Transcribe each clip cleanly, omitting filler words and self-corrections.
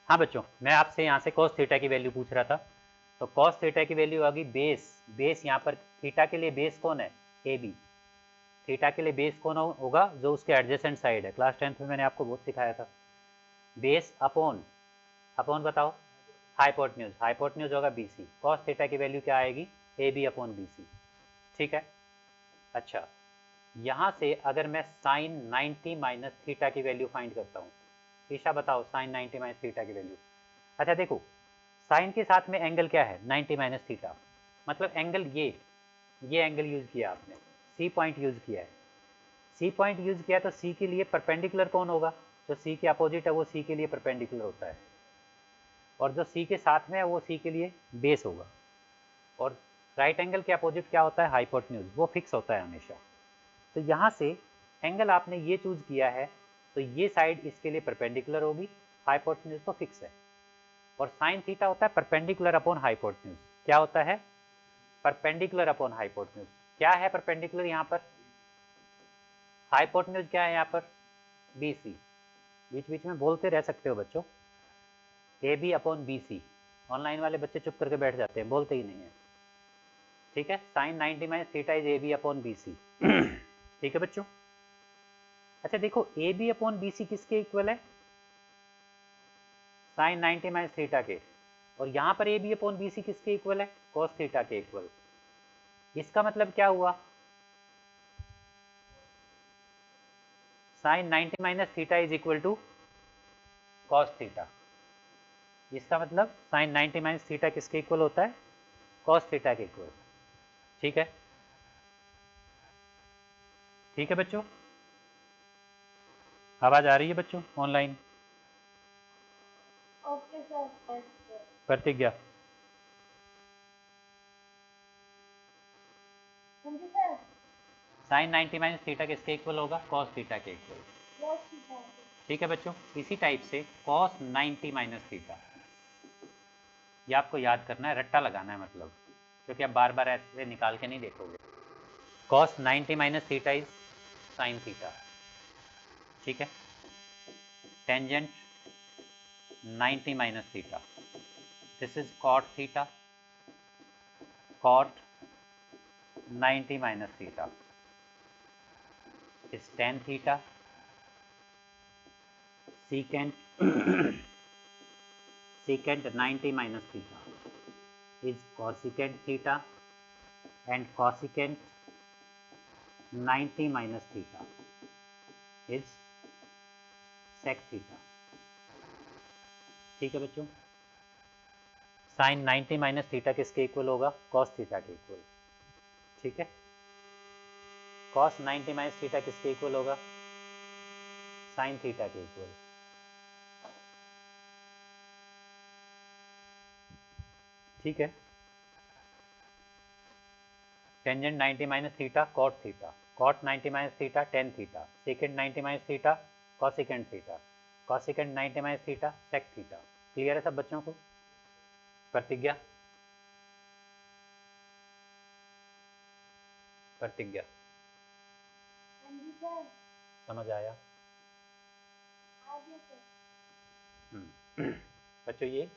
हाँ बच्चों, मैं आपसे यहाँ से cos थीटा की वैल्यू पूछ रहा था। तो cos थीटा की वैल्यू होगी बेस यहाँ पर थीटा के लिए बेस कौन है, ए बी। थीटा के लिए बेस कौन होगा, जो उसके एडजेसेंट साइड है। क्लास 10th में मैंने आपको बहुत सिखाया था। बेस अपॉन अपॉन बताओ हाइपोटेन्यूज, हाइपोटेन्यूज होगा बी सी। कॉस थीटा की वैल्यू क्या आएगी, A B upon B C. ठीक है। अच्छा, यहाँ से अगर मैं साइन 90 माइनस थीटा की वैल्यू फाइंड करता हूँ, ईशा बताओ साइन 90 माइनस थीटा की वैल्यू। अच्छा देखो, साइन के साथ में एंगल क्या है, 90 माइनस थीटा, मतलब एंगल ये एंगल यूज किया आपने, सी पॉइंट यूज किया है। सी पॉइंट यूज किया तो सी के लिए परपेंडिकुलर कौन होगा, जो सी के अपोजिट है वो सी के लिए परपेंडिकुलर होता है, और जो सी के साथ में है वो सी के लिए बेस होगा। और राइट एंगल के अपोजिट क्या होता है, हाइपोटेन्यूज, वो फिक्स होता है हमेशा। तो यहाँ से एंगल आपने ये चूज किया है, तो ये साइड इसके लिए परपेंडिकुलर होगी, हाइपोटेन्यूज तो फिक्स है। और साइन थीटा होता है परपेंडिकुलर अपॉन हाइपोटेन्यूज। क्या होता है, परपेंडिकुलर अपॉन हाइपोटेन्यूज। क्या है परपेंडिकुलर यहाँ पर, हाइपोटेन्यूज क्या है यहाँ पर, बी सी। बीच बीच में बोलते रह सकते हो बच्चों, A B upon B C. Online वाले बच्चे चुप करके बैठ जाते हैं, बोलते ही नहीं है। ठीक है, sine 90 minus theta is A B upon B C. ठीक है बच्चों। अच्छा देखो, A B upon B C किसके इक्वल है, साइन 90 माइनस थीटा के। और यहाँ पर A B upon B C किसके इक्वल है, कॉस थीटा के इक्वल। इसका मतलब क्या हुआ, sine 90 minus theta is equal to cos theta. इसका मतलब साइन 90 माइनस थीटा किसके इक्वल होता है, कॉस थीटा के इक्वल। ठीक है, ठीक है बच्चों, आवाज आ रही है बच्चों ऑनलाइन। Okay sir. प्रतिज्ञा, हाँ जी सर। साइन 90 माइनस थीटा किसके इक्वल होगा, कॉस थीटा के इक्वल। बहुत ठीक है। ठीक है बच्चों, इसी टाइप से कॉस 90 माइनस थीटा, ये आपको याद करना है, रट्टा लगाना है मतलब, क्योंकि आप बार बार ऐसे निकाल के नहीं देखोगे। Cos 90 minus theta is sine theta. ठीक है, tangent 90 minus theta, this is cot theta. Cot 90 minus theta is tan theta. Secant secant 90 minus theta is cosecant theta, and cosecant 90 minus theta is sec theta. ठीक है बच्चों, sine 90 minus theta किसके equal होगा, cos theta के equal. ठीक है, cos 90 minus theta किसके equal होगा, साइन थीटा के इक्वल। ठीक है, tangent 90 minus theta cot theta, cot 90 minus theta tan theta, secant 90 minus theta cosecant theta, cosecant 90 minus theta sec theta. Clear है सब बच्चों को। प्रतिज्ञा, प्रतिज्ञा, हाँ जी सर। समझ आया। आगे सर। बच्चों ये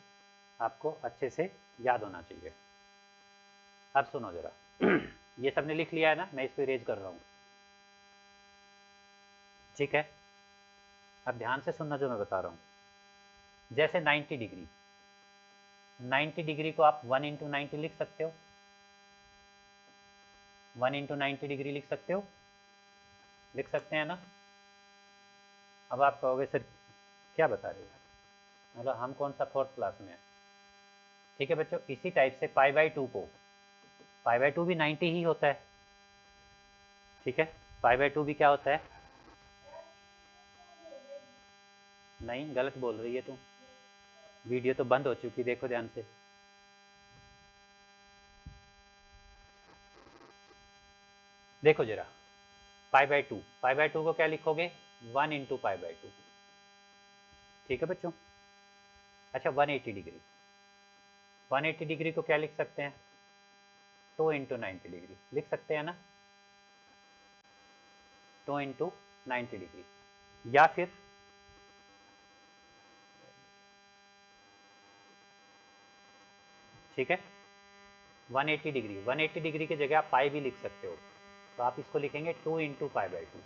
आपको अच्छे से याद होना चाहिए। अब सुनो जरा, ये सबने लिख लिया है ना, मैं इसको इरेज कर रहा हूँ। ठीक है, अब ध्यान से सुनना जो मैं बता रहा हूँ। जैसे 90 डिग्री, 90 डिग्री को आप 1 इंटू 90 लिख सकते हो, 1 इंटू 90 डिग्री लिख सकते हो, लिख सकते हैं ना। अब आप कहोगे सर क्या बता रहे हो, मतलब हम कौन सा फोर्थ क्लास में है। ठीक है बच्चों, इसी टाइप से पाई बाई टू को, पाई बाई टू भी 90 ही होता है। ठीक है, पाई बाई टू भी क्या होता है, नहीं गलत बोल रही है तू, वीडियो तो बंद हो चुकी, देखो ध्यान से। देखो जरा, pi by two, pi by two को क्या लिखोगे, 1 इंटू पाई बाई टू। ठीक है बच्चों। अच्छा 180 डिग्री, 180 डिग्री को क्या लिख सकते हैं, 2 इंटू 90 डिग्री लिख सकते हैं ना, 2 इंटू 90 डिग्री। या फिर ठीक है। 180 डिग्री, 180 डिग्री की जगह आप पाई भी लिख सकते हो, तो आप इसको लिखेंगे 2 इंटू पाई बाई 2।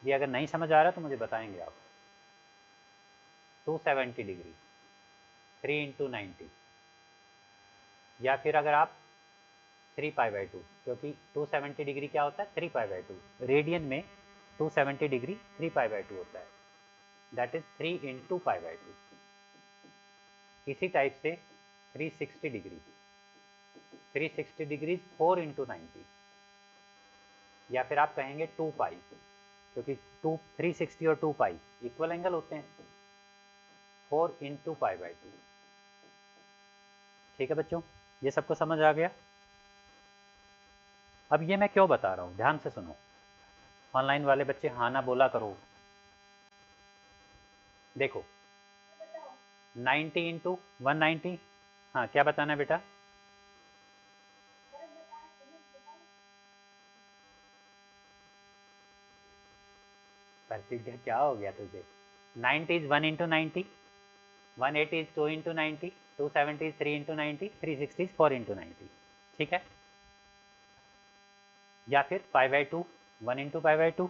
ये अगर नहीं समझ आ रहा तो मुझे बताएंगे आप। 270 डिग्री 3 इंटू 90, या फिर अगर आप 3 पाई बाई 2, क्योंकि 270 डिग्री क्या होता है 3 पाई बाई 2, रेडियन में 270 डिग्री 3 पाई बाई 2 होता है, that is 3 into pi by 2। इसी टाइप से 360 डिग्री, 360 डिग्रीज 4 इंटू 90, या फिर आप कहेंगे 2 पाई, क्योंकि 360 और 2 पाई इक्वल एंगल होते हैं, 4 इंटू पाई बाई 2। ठीक है बच्चों, ये सबको समझ आ गया। अब ये मैं क्यों बता रहा हूँ, ध्यान से सुनो, ऑनलाइन वाले बच्चे हाँ ना बोला करो। देखो 90 इंटू 190, हाँ क्या बताना है बेटा? प्रतिज्ञा क्या हो गया तुझे? 90 is 1 into 90, 180 is 2 into 90, 270 is 3 into 90, 360 is 4 into 90। ठीक है, या फिर पाई by 2, 1 into pi by 2,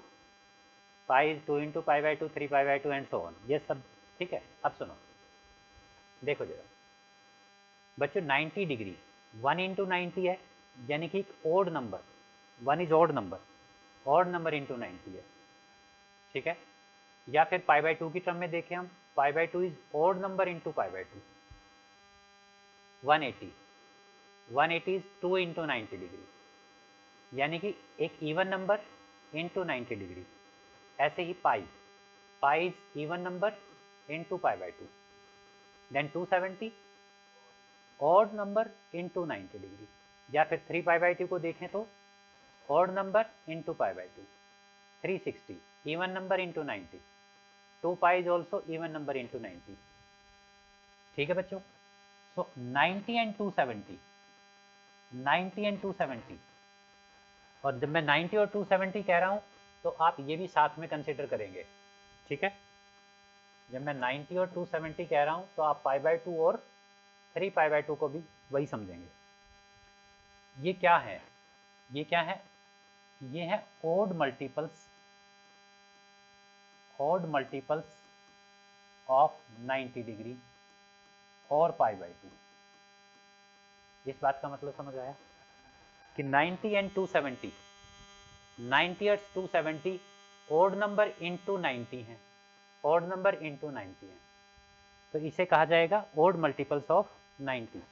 pi is 2 into pi by 2, 3 pi by 2 and so on, ये सब। ठीक है, अब सुनो, देखो जरा बच्चों, 90 डिग्री 1 इंटू 90 है, यानी कि एक odd number, 1 is odd number, odd number into 90 है। ठीक है, या फिर पाई बाई 2 की टर्म में देखें हम, pi by 2 is odd number into pi by 2। 180, 180 is 2 into 90 degree, यानी कि एक इवन नंबर इंटू 90 डिग्री। ऐसे ही pi, pi is even number into pi by 2, then 270 odd number into 90 degree, या फिर 3 पाई बाई 2 को देखें तो odd number into pi by 2, 360 even number into 90, 2 pi is also even number into 90। ठीक है बच्चों, सो 90 एंड 270, 90 एंड 270, और जब मैं 90 और 270 कह रहा हूं तो आप ये भी साथ में कंसिडर करेंगे। ठीक है, जब मैं 90 और 270 कह रहा हूं तो आप पाई बाई 2 और 3 पाई बाई 2 को भी वही समझेंगे। ये क्या है, ये क्या है, ये है odd multiples, odd multiples of 90 degree और पाई बाई 2। इस बात का मतलब समझ आया कि 90 एंड 270, 90 और 270 ओड नंबर इंटू 90 है, ओड नंबर इंटू 90 है, तो इसे कहा जाएगा ओड मल्टीपल्स ऑफ 90।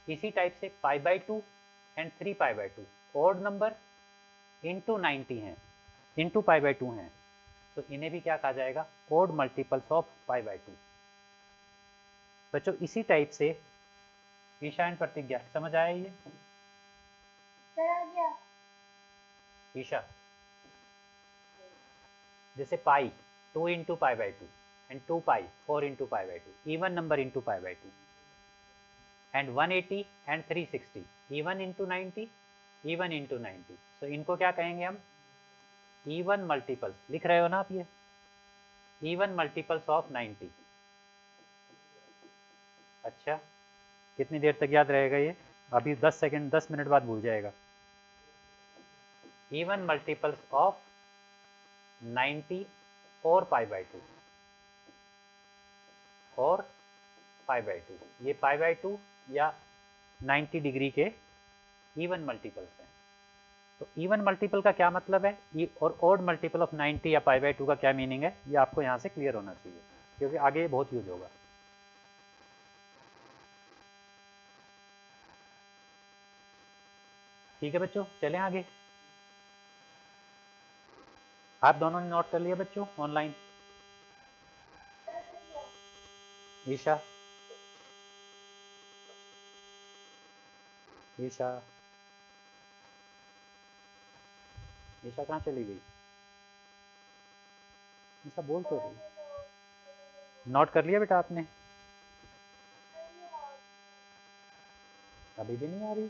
इसी टाइप से pi by 2 and 3 pi by 2 odd number into 90 हैं, इंटू पाई बाई 2 हैं, तो इन्हें भी क्या कहा जाएगा, odd multiples of pi by 2। बच्चों इसी टाइप से ईशा एंड प्रतिज्ञा, समझ आया ये? सर आ गया। ईशा, जैसे पाई 2 into pi by 2 and 2 pi 4 into pi by 2, even number into pi by 2, and 180 and 360 even into 90, even into 90, सो इनको क्या कहेंगे हम, इवन मल्टीपल्स। लिख रहे हो ना आप ये, इवन मल्टीपल्स ऑफ 90। अच्छा, कितनी देर तक याद रहेगा ये? अभी 10 सेकंड, 10 मिनट बाद भूल जाएगा। इवन मल्टीपल्स ऑफ 90 और पाई बाई 2, और पाई बाई 2, ये पाई बाई 2 या 90 डिग्री के इवन मल्टीपल्स हैं। तो इवन मल्टीपल का क्या मतलब है और ओड मल्टीपल ऑफ 90 या पाई बाई 2 का क्या मीनिंग है, ये आपको यहाँ से क्लियर होना चाहिए, क्योंकि आगे ये बहुत यूज होगा। ठीक है बच्चों, चलें आगे। आप दोनों ने नोट कर लिया बच्चों ऑनलाइन? ईशा, ईशा, ईशा कहाँ चली गई? ईशा बोल तो रही। नोट कर लिया बेटा आपने? अभी भी नहीं आ रही?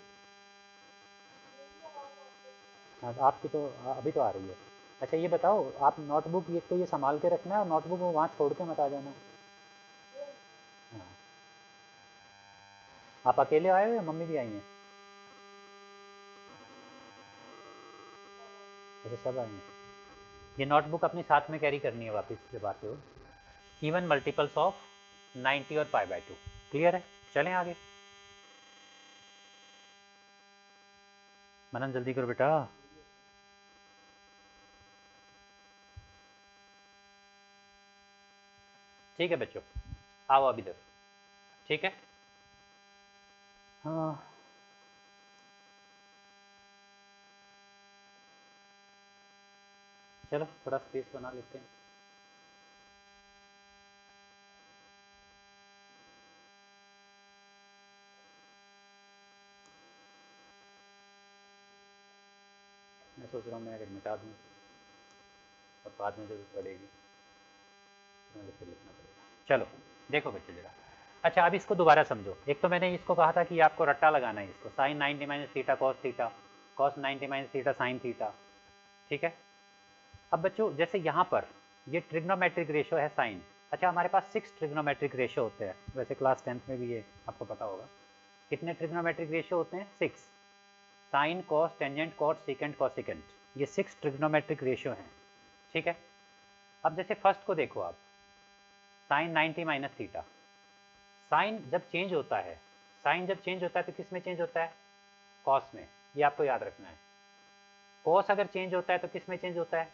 हाँ, तो आपकी तो अभी तो आ रही है। अच्छा ये बताओ, आप नोटबुक एक तो ये संभाल के रखना है, और नोटबुक वहाँ छोड़ के मत आ जाना। हाँ, आप अकेले आए हो या मम्मी भी आई हैं? अच्छा, सब आए हैं। ये नोटबुक अपनी साथ में कैरी करनी है वापस जब आते हो। इवन मल्टीपल्स ऑफ 90 और π/2। क्लियर है? चलें आगे। मनन जल्दी करो बेटा। ठीक है बच्चों, आओ अब इधर। ठीक है, हाँ चलो थोड़ा स्पेस बना लेते हैं। मैं सोच रहा हूँ मैं अगर मिटा दूँ और बाद में जरूरत पड़ेगी तो मुझे फिर लिखना पड़ेगा। चलो देखो बच्चे जरा। अच्छा, अब इसको दोबारा समझो। एक तो मैंने इसको कहा था कि आपको रट्टा लगाना है इसको, sine 90 minus theta cos theta, cos 90 minus theta sine theta. ठीक है, अब बच्चों जैसे यहाँ पर ये ट्रिग्नोमेट्रिक रेशो है साइन। अच्छा, हमारे पास 6 ट्रिग्नोमेट्रिक रेशो होते हैं, वैसे क्लास 10th में भी ये आपको पता होगा। कितने ट्रिग्नोमेट्रिक रेशो होते हैं? 6। Sine cos tangent cot secant cosecant, ये 6 ट्रिग्नोमेट्रिक रेशो हैं। ठीक है, अब जैसे फर्स्ट को देखो आप, साइन 90 माइनस थीटा। साइन जब चेंज होता है, साइन जब चेंज होता है तो किस में चेंज होता है? कॉस में, ये आपको याद रखना है। कॉस अगर चेंज होता है तो किस में चेंज होता है?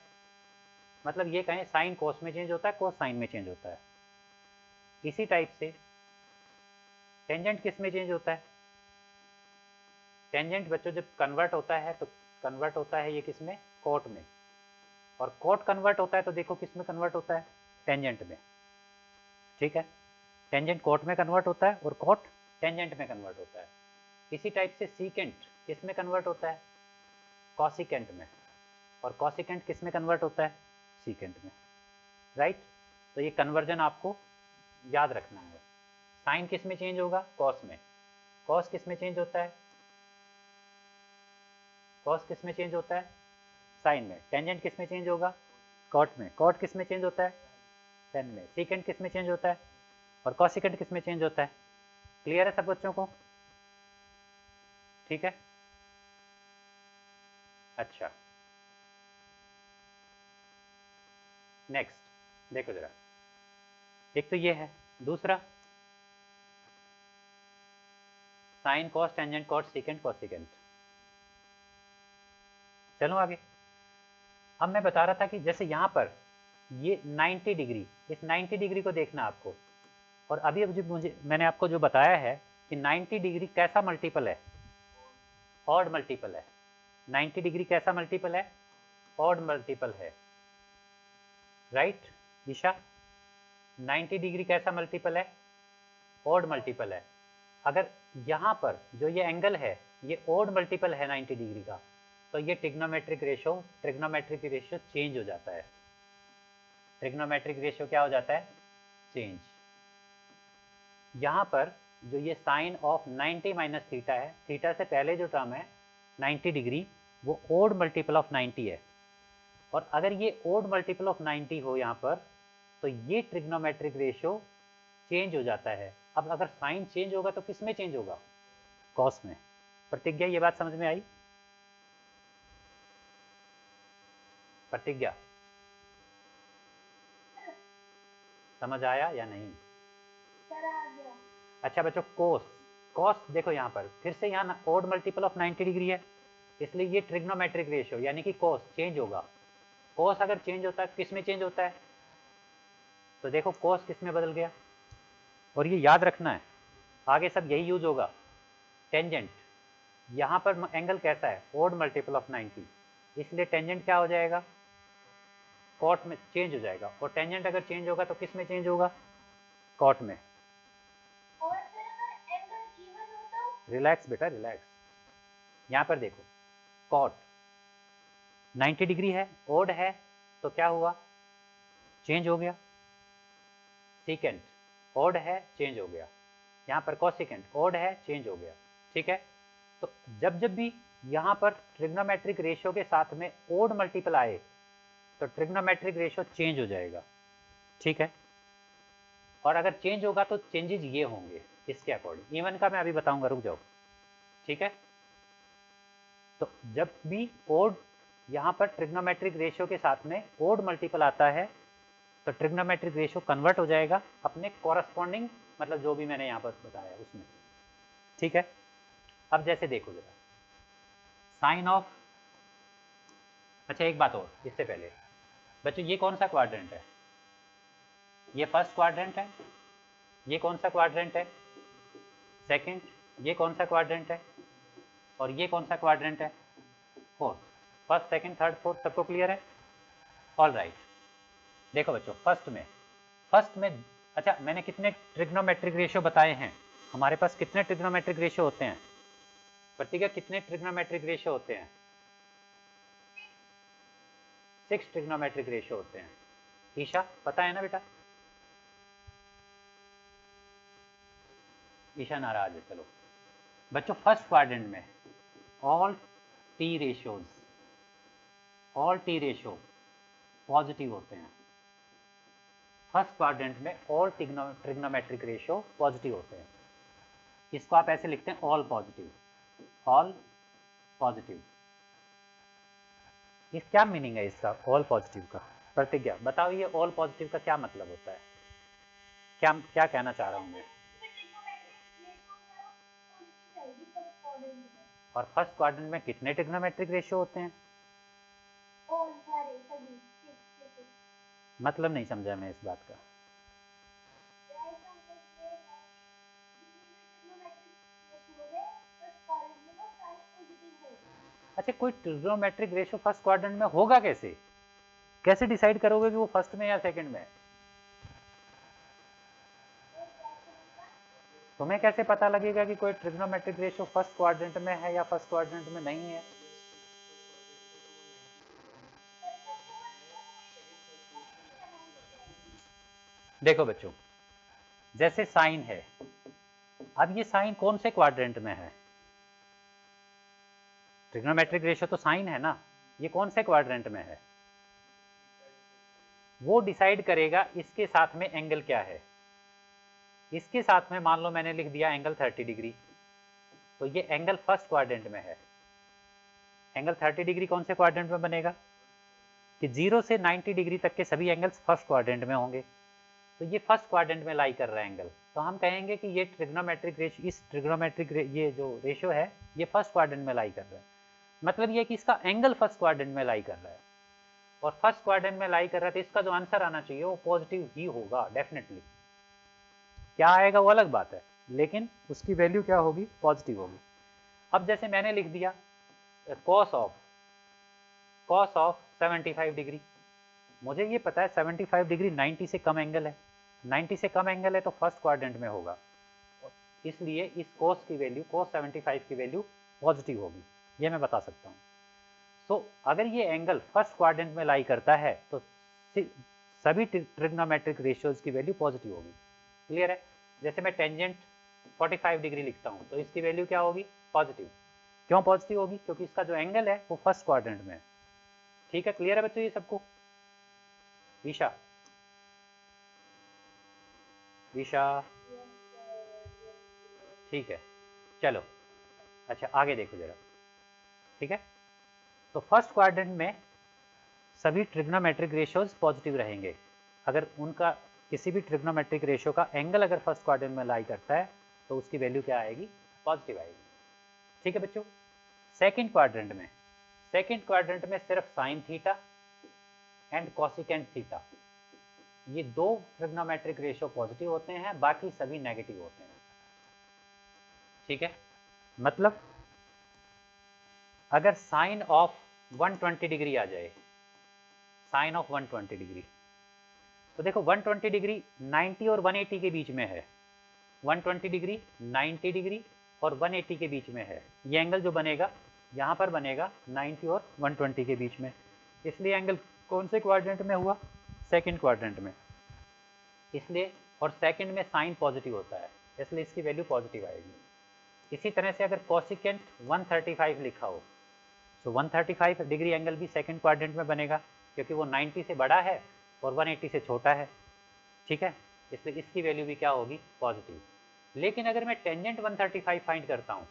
मतलब ये कहें साइन कॉस में चेंज होता है, कॉस साइन में चेंज होता है। इसी टाइप से टेंजेंट किस में चेंज होता है? टेंजेंट बच्चों जब कन्वर्ट होता है तो कन्वर्ट होता है ये किस में? कॉट में। और कॉट कन्वर्ट होता है तो देखो किस में कन्वर्ट होता है? टेंजेंट में। ठीक है, टेंजेंट कॉट में कन्वर्ट होता है और कॉट टेंजेंट में कन्वर्ट होता है। इसी टाइप से सीकेंट किस में कन्वर्ट होता है? कॉसिकेंट में। और कॉसिकेंट किस में कन्वर्ट होता है? सीकेंट में। राइट, तो ये कन्वर्जन आपको याद रखना है। साइन किस में चेंज होगा? कॉस में। कॉस किस में चेंज होता है? कॉस किस में चेंज होता है? साइन में। टेंजेंट किस में चेंज होगा? कॉट में। कॉट किस में चेंज होता है? टेन में। सीकेंट किस में चेंज होता है? और कॉसिकेंट किस में चेंज होता है? क्लियर है सब बच्चों को? ठीक है, अच्छा नेक्स्ट देखो जरा। एक तो ये है, दूसरा sine cos tangent cot secant cosecant. चलो आगे। अब मैं बता रहा था कि जैसे यहाँ पर ये 90 डिग्री, इस 90 डिग्री को देखना आपको। और अभी अभी मुझे मैंने आपको जो बताया है कि 90 डिग्री कैसा मल्टीपल है? ऑड मल्टीपल है। 90 डिग्री कैसा मल्टीपल है? ऑड मल्टीपल है। राइट ईशा, 90 डिग्री कैसा मल्टीपल है? ऑड मल्टीपल है। अगर यहाँ पर जो ये एंगल है ये ऑड मल्टीपल है 90 डिग्री का, तो ये ट्रिग्नोमेट्रिक रेशो चेंज हो जाता है। ट्रिग्नोमेट्रिक रेशो क्या हो जाता है? चेंज। यहाँ पर जो ये साइन ऑफ 90 माइनस थीटा है, थीटा से पहले जो टर्म है 90 डिग्री, वो ओड मल्टीपल ऑफ 90 है। और अगर ये ओड मल्टीपल ऑफ 90 हो यहाँ पर, तो ये ट्रिग्नोमेट्रिक रेशो चेंज हो जाता है। अब अगर साइन चेंज होगा तो किस में चेंज होगा? कॉस में। प्रतिज्ञा, ये बात समझ में आई? प्रतिज्ञा, समझ आया या नहीं? सर आ गया। अच्छा बच्चों, कोस, कॉस देखो यहाँ पर फिर से यहाँ ओड मल्टीपल ऑफ 90 डिग्री है, इसलिए ये ट्रिग्नोमेट्रिक रेशियो यानी कि कॉस चेंज होगा। कॉस अगर चेंज होता है किस में चेंज होता है? तो देखो कॉस किस में बदल गया। और ये याद रखना है, आगे सब यही यूज होगा। टेंजेंट, यहाँ पर एंगल कैसा है? ओड मल्टीपल ऑफ 90, इसलिए टेंजेंट क्या हो जाएगा? कॉट में चेंज हो जाएगा। और टेंजेंट अगर चेंज होगा तो किस में चेंज होगा? कॉट में। और सर अगर एंगल इवन हो तो? रिलैक्स बेटा रिलैक्स। यहाँ पर देखो, कॉट 90 डिग्री है, ओड है, तो क्या हुआ? चेंज हो गया। सीकेंट ओड है, चेंज हो गया। यहाँ पर कॉसिकेंट ओड है, चेंज हो गया। ठीक है, तो जब जब भी यहाँ पर ट्रिग्नोमेट्रिक रेशियो के साथ में ओड मल्टीपल आए तो ट्रिग्नोमेट्रिक रेशियो चेंज हो जाएगा। ठीक है, और अगर चेंज होगा तो चेंजेस ये होंगे इसके अकॉर्डिंग। इवन का मैं अभी बताऊंगा, रुक जाओ, ठीक है। तो जब भी ओड यहाँ पर ट्रिग्नोमेट्रिक रेशियो के साथ में ओड मल्टीपल आता है तो ट्रिग्नोमेट्रिक रेशियो कन्वर्ट हो जाएगा अपने कॉरस्पॉन्डिंग, मतलब जो भी मैंने यहाँ पर बताया उसमें, ठीक है। अब जैसे देखो जरा साइन ऑफ, अच्छा एक बात और इससे पहले बच्चों, ये कौन सा क्वाड्रेंट है? ये फर्स्ट क्वाड्रेंट है। ये कौन सा क्वाड्रेंट है? सेकंड। ये कौन सा क्वाड्रेंट है? और ये कौन सा क्वाड्रेंट है? Fourth. First second third fourth, सबको क्लियर है? All right. देखो बच्चों फर्स्ट में अच्छा मैंने कितने ट्रिग्नोमेट्रिक रेशियो बताए हैं? हमारे पास कितने ट्रिग्नोमेट्रिक रेशियो होते हैं प्रतिज्ञा? कितने ट्रिग्नोमेट्रिक रेशियो होते हैं? 6 ट्रिग्नोमेट्रिक रेशियो होते हैं। ईशा पता है ना बेटा? ईशा नाराज है। चलो बच्चों फर्स्ट क्वाड्रेंट में ऑल टी रेशियो पॉजिटिव होते हैं। फर्स्ट क्वाड्रेंट में ऑल ट्रिग्नोमेट्रिक रेशियो पॉजिटिव होते हैं। इसको आप ऐसे लिखते हैं ऑल पॉजिटिव। इस क्या मीनिंग है इसका ऑल पॉजिटिव का? प्रतिज्ञा बताओ ये ऑल पॉजिटिव का क्या मतलब होता है? क्या क्या कहना चाह रहा हूँ मैं? और फर्स्ट क्वाड्रेंट में कितने ट्रिग्नोमेट्रिक रेशियो होते हैं? मतलब नहीं समझा मैं इस बात का। अच्छा कोई ट्रिग्नोमेट्रिक रेशियो फर्स्ट क्वाड्रेंट में होगा कैसे? कैसे डिसाइड करोगे कि वो फर्स्ट में या सेकंड में है? तुम्हें कैसे पता लगेगा कि कोई ट्रिग्नोमेट्रिक रेशियो फर्स्ट क्वाड्रेंट में है या फर्स्ट क्वाड्रेंट में नहीं है? देखो बच्चों जैसे साइन है, अब ये साइन कौन से क्वाड्रेंट में है? ट्रिग्नोमेट्रिक रेशियो तो साइन है ना, ये कौन से क्वाड्रेंट में है? वो डिसाइड करेगा इसके साथ में एंगल क्या है। इसके साथ में मान लो मैंने लिख दिया एंगल 30 डिग्री, तो ये एंगल फर्स्ट क्वाड्रेंट में है। एंगल 30 डिग्री कौन से क्वाड्रेंट में बनेगा? कि 0 से 90 डिग्री तक के सभी एंगल्स फर्स्ट क्वाड्रेंट में होंगे, तो ये फर्स्ट क्वाड्रेंट में लाई कर रहा है एंगल, तो हम कहेंगे कि ये ट्रिग्नोमेट्रिक रेशियो, इस ट्रिग्नोमेट्रिक ये जो रेशियो है ये फर्स्ट क्वाड्रेंट में लाई कर रहा है। मतलब ये कि इसका एंगल फर्स्ट क्वाड्रेंट में लाई कर रहा है, और फर्स्ट क्वाड्रेंट में लाई कर रहा है तो इसका जो आंसर आना चाहिए वो पॉजिटिव ही होगा डेफिनेटली। क्या आएगा वो अलग बात है, लेकिन उसकी वैल्यू क्या होगी? पॉजिटिव होगी। अब जैसे मैंने लिख दिया कॉस ऑफ 75 डिग्री, मुझे ये पता है 75 डिग्री 90 से कम एंगल है, 90 से कम एंगल है तो फर्स्ट क्वाड्रेंट में होगा, इसलिए इस cos की वैल्यू cos 75 की वैल्यू पॉजिटिव होगी, ये मैं बता सकता हूँ। सो अगर ये एंगल फर्स्ट क्वाड्रेंट में लाई करता है तो सभी ट्रिग्नोमेट्रिक रेशियोज की वैल्यू पॉजिटिव होगी। क्लियर है? जैसे मैं टेंजेंट 45 डिग्री लिखता हूँ तो इसकी वैल्यू क्या होगी? पॉजिटिव। क्यों पॉजिटिव होगी? क्योंकि इसका जो एंगल है वो फर्स्ट क्वाड्रेंट में है। ठीक है, क्लियर है बच्चों ये सबको? ईशा ठीक है, चलो अच्छा आगे देखो जरा, ठीक है। तो फर्स्ट क्वाड्रेंट में सभी ट्रिग्नोमेट्रिक रेशियोज पॉजिटिव रहेंगे। अगर उनका किसी भी ट्रिग्नोमेट्रिक रेशियो का एंगल अगर फर्स्ट क्वाड्रेंट में लाई करता है तो उसकी वैल्यू क्या आएगी? पॉजिटिव आएगी। ठीक है बच्चों। सेकंड क्वाड्रेंट में सिर्फ sine theta and cosecant theta, ये दो ट्रिग्नोमेट्रिक रेशियो पॉजिटिव होते हैं, बाकी सभी नेगेटिव होते हैं। ठीक है, मतलब अगर साइन ऑफ 120 डिग्री आ जाए, साइन ऑफ 120 डिग्री, तो देखो 120 डिग्री 90 और 180 के बीच में है, 120 डिग्री 90 डिग्री और 180 के बीच में है। ये एंगल जो बनेगा यहाँ पर बनेगा 90 और 120 के बीच में, इसलिए एंगल कौन से क्वाड्रेंट में हुआ? सेकंड क्वाड्रेंट में। इसलिए और सेकंड में साइन पॉजिटिव होता है, इसलिए इसकी वैल्यू पॉजिटिव आएगी। इसी तरह से अगर कोसिकेंट 135 लिखा हो तो 135 डिग्री एंगल भी सेकंड क्वाड्रेंट में बनेगा, क्योंकि वो 90 से बड़ा है और 180 से छोटा है। ठीक है, इसलिए इसकी वैल्यू भी क्या होगी, पॉजिटिव। लेकिन अगर मैं टेंजेंट 135 फाइंड करता हूँ,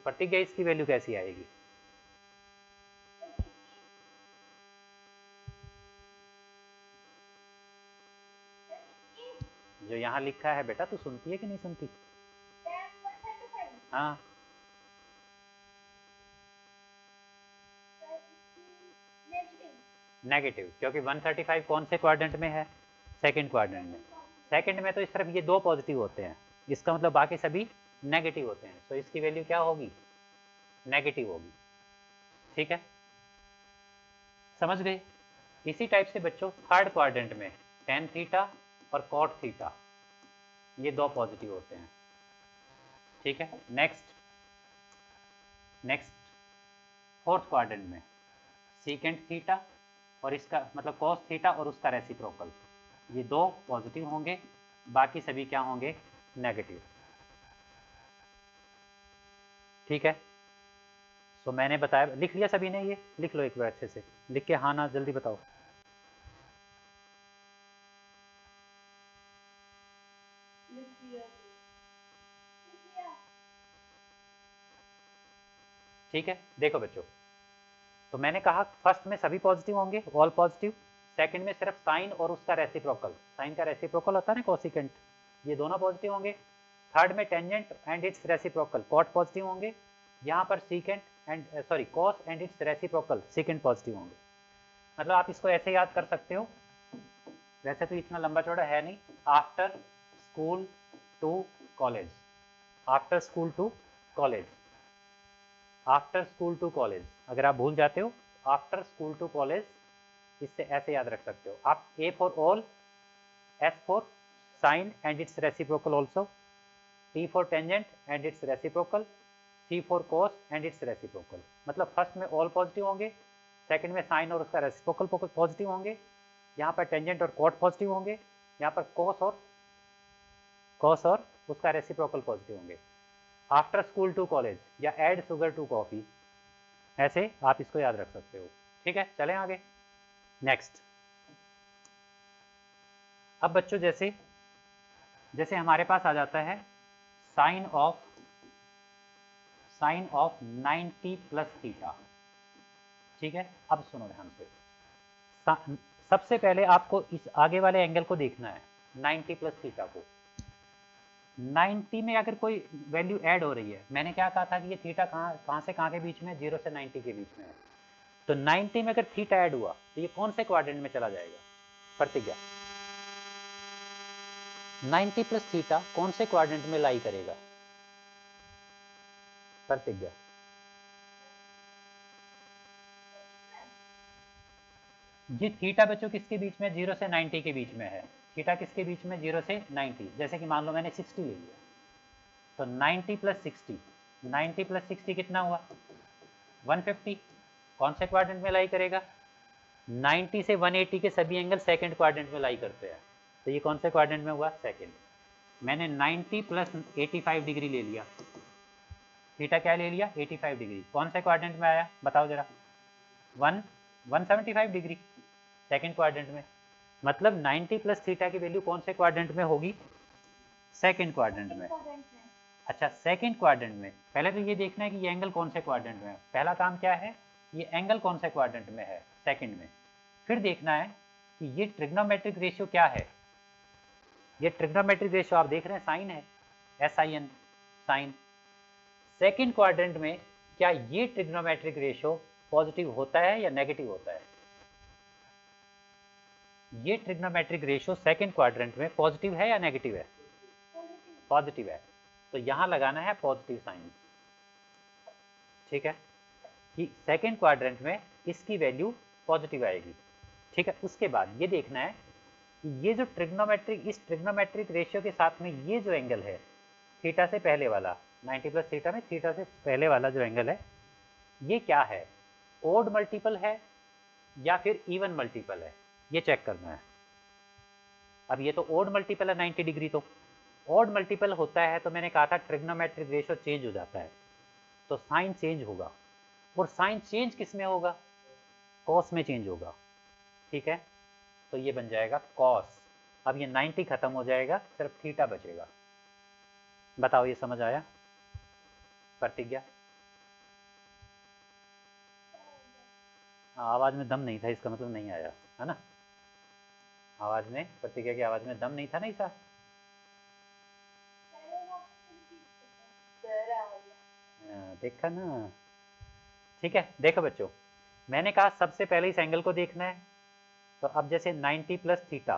प्रतिज्ञा इसकी वैल्यू कैसी आएगी? जो यहाँ लिखा है बेटा, तू सुनती है कि नहीं सुनती? हाँ, नेगेटिव, क्योंकि 135 कौन से क्वाड्रेंट में है, सेकंड क्वाड्रेंट में। सेकंड में तो इस तरफ ये दो पॉजिटिव होते हैं, इसका मतलब बाकी सभी नेगेटिव होते हैं, तो इसकी वैल्यू क्या होगी, नेगेटिव होगी। ठीक है, समझ गए? इसी टाइप से बच्चों थर्ड क्वाड्रेंट में टेन थीटा और कॉट थीटा, ये दो पॉजिटिव होते हैं। ठीक है, नेक्स्ट फोर्थ क्वाड्रेंट में सीकेंट थीटा और इसका मतलब कॉस थीटा और उसका रेसिप्रोकल, ये दो पॉजिटिव होंगे, बाकी सभी क्या होंगे, नेगेटिव। ठीक है, सो मैंने बताया, लिख लिया सभी ने? ये लिख लो एक बार अच्छे से, लिख के हाँ ना जल्दी बताओ। ठीक है, देखो बच्चों, तो मैंने कहा फर्स्ट में सभी पॉजिटिव होंगे, ऑल पॉजिटिव। सेकंड में सिर्फ साइन और उसका रेसिप्रोकल, साइन का रेसिप्रोकल होता है ना कोसिकेंट, ये दोनों पॉजिटिव होंगे। थर्ड में tangent and its reciprocal, cot positive होंगे। यहाँ पर secant and sorry cos and its reciprocal, secant positive होंगे। मतलब आप इसको ऐसे याद कर सकते हो, वैसे तो इतना लंबा चौड़ा है नहीं, after school to college, after school to college, after school to college. अगर आप भूल जाते हो आफ्टर स्कूल टू कॉलेज, इससे ऐसे याद रख सकते हो आप, A for all, S for sine and its reciprocal also, T for tangent and its reciprocal, C for cos and its reciprocal. मतलब फर्स्ट में ऑल पॉजिटिव होंगे, सेकंड में साइन और उसका रेसिप्रोकल पॉजिटिव होंगे, यहाँ पर टेंजेंट और कॉट पॉजिटिव होंगे, यहाँ पर कॉस और उसका रेसिप्रोकल पॉजिटिव होंगे। आफ्टर स्कूल टू कॉलेज या एड शुगर टू कॉफ़ी, ऐसे आप इसको याद रख सकते हो। ठीक है, चलें आगे। नेक्स्ट, अब बच्चों जैसे जैसे हमारे पास आ जाता है साइन ऑफ 90 प्लस थीटा। ठीक है, अब सुनो ध्यान से, सबसे पहले आपको इस आगे वाले एंगल को देखना है, 90 प्लस थीटा को। 90 में अगर कोई वैल्यू ऐड हो रही है, मैंने क्या कहा था कि ये थीटा कहाँ से कहाँ के बीच में, 0 से 90 के बीच में है, तो 90 में अगर थीटा ऐड हुआ तो ये कौन से क्वाड्रेंट में चला जाएगा, प्रतिज्ञा? 90 प्लस थीटा कौन से क्वाड्रेंट में लाई करेगा, प्रतिज्ञा? ये थीटा बच्चों किसके बीच में, 0 से 90 के बीच में है। थीटा किसके बीच में, 0 से 90। जैसे कि मान लो मैंने 60 ले लिया, तो 90 प्लस 60, 90 प्लस 60 कितना हुआ, 150। कौन से क्वाड्रेंट में लाई करेगा, 90 से 180 के सभी एंगल सेकंड क्वाड्रेंट में लाई करते हैं, तो ये कौन से क्वाड्रेंट में हुआ, सेकंड। मैंने 90 प्लस 85 डिग्री ले लिया, थीटा क्या ले लिया, 85 डिग्री, कौन से क्वाड्रेंट में आया बताओ जरा, 175 डिग्री, सेकंड क्वाड्रेंट में। मतलब 90 प्लस थीटा की वैल्यू कौन से क्वाड्रेंट में होगी, सेकंड क्वाड्रेंट में। अच्छा, सेकंड क्वाड्रेंट में पहले तो ये देखना है कि ये एंगल कौन से क्वाड्रेंट में है, पहला काम क्या है, ये एंगल कौन से क्वाड्रेंट में है, सेकंड में। फिर देखना है कि ये ट्रिग्नोमेट्रिक रेशियो क्या है, ये ट्रिग्नोमेट्रिक रेशियो आप देख रहे हैं साइन है, SIN, साइन। सेकंड क्वाड्रेंट में क्या ये ट्रिग्नोमेट्रिक रेशियो पॉजिटिव होता है या नेगेटिव होता है, ये ट्रिग्नोमेट्रिक रेशियो सेकंड क्वाड्रेंट में पॉजिटिव है या नेगेटिव है, पॉजिटिव है, तो यहाँ लगाना है पॉजिटिव साइन। ठीक है, कि सेकंड क्वाड्रेंट में इसकी वैल्यू पॉजिटिव आएगी। ठीक है, उसके बाद ये देखना है कि ये जो ट्रिग्नोमेट्रिक, इस ट्रिग्नोमेट्रिक रेशियो के साथ में ये जो एंगल है थीटा से पहले वाला, 90 प्लस थीटा में थीटा से पहले वाला जो एंगल है, ये क्या है, ओड मल्टीपल है या फिर इवन मल्टीपल है, ये चेक करना है। अब ये तो ओड मल्टीपल है 90 डिग्री, तो ओड मल्टीपल होता है तो मैंने कहा था ट्रिग्नोमेट्रिक रेशियो चेंज हो जाता है, तो साइन चेंज होगा, और साइन चेंज किस में होगा, कॉस में चेंज होगा। ठीक है, तो ये बन जाएगा कॉस अब ये 90 खत्म हो जाएगा, सिर्फ थीटा बचेगा। बताओ ये समझ आया प्रतिज्ञा? हाँ, आवाज़ में दम नहीं था, इसका मतलब नहीं आया है ना। आवाज़ में, प्रतिज्ञा की आवाज़ में दम नहीं था ना ईसा। देखा ना। ठीक है, देखो बच्चों, मैंने कहा सबसे पहले इस एंगल को देखना है। तो अब जैसे 90 प्लस थीटा,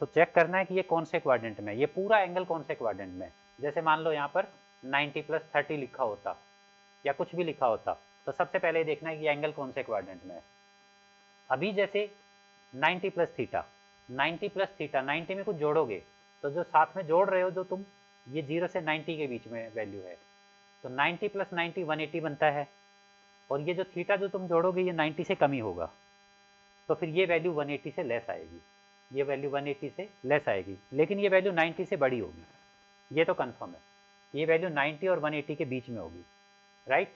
तो चेक करना है कि ये कौन से क्वाड्रेंट में है, ये पूरा एंगल कौन से क्वाड्रेंट में है। जैसे मान लो यहाँ पर 90 प्लस 30 लिखा होता या कुछ भी लिखा होता, तो सबसे पहले देखना है कि एंगल कौन से क्वाड्रेंट में है। अभी जैसे 90 प्लस थीटा, 90 प्लस थीटा, 90 में कुछ जोड़ोगे तो जो साथ में जोड़ रहे हो जो तुम, ये 0 से 90 के बीच में वैल्यू है, तो 90 प्लस 90 180 बनता है। और ये जो थीटा जो तुम जोड़ोगे ये 90 से कम ही होगा, तो फिर ये वैल्यू 180 से लेस आएगी, ये वैल्यू 180 से लेस आएगी, लेकिन ये वैल्यू 90 से बड़ी होगी, ये तो कंफर्म है। ये वैल्यू 90 और 180 के बीच में होगी, राइट।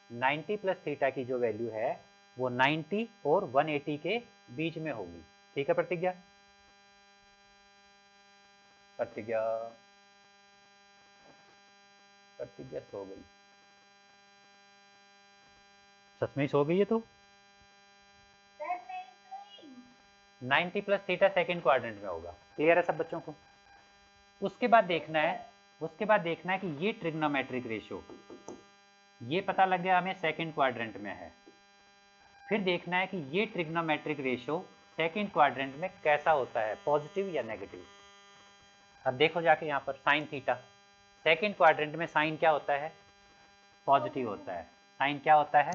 90 प्लस थीटा की जो वैल्यू है वो 90 और 180 के बीच में होगी। ठीक है प्रतिज्ञा? प्रतिज्ञा, प्रतिज्ञा सो गई, सच में सो गई है तो। 90 प्लस थीटा सेकेंड क्वाड्रेंट में होगा। क्लियर है सब बच्चों को? उसके बाद देखना है, उसके बाद देखना है कि ये ट्रिग्नोमेट्रिक रेशियो, ये पता लग गया हमें सेकेंड क्वाड्रेंट में है। फिर देखना है कि ये ट्रिग्नोमेट्रिक रेशियो सेकेंड क्वाड्रेंट में कैसा होता है, पॉजिटिव या नेगेटिव। अब देखो जाके यहाँ पर साइन थीटा, सेकेंड क्वाड्रेंट में साइन क्या होता है, पॉजिटिव होता है। साइन क्या होता है,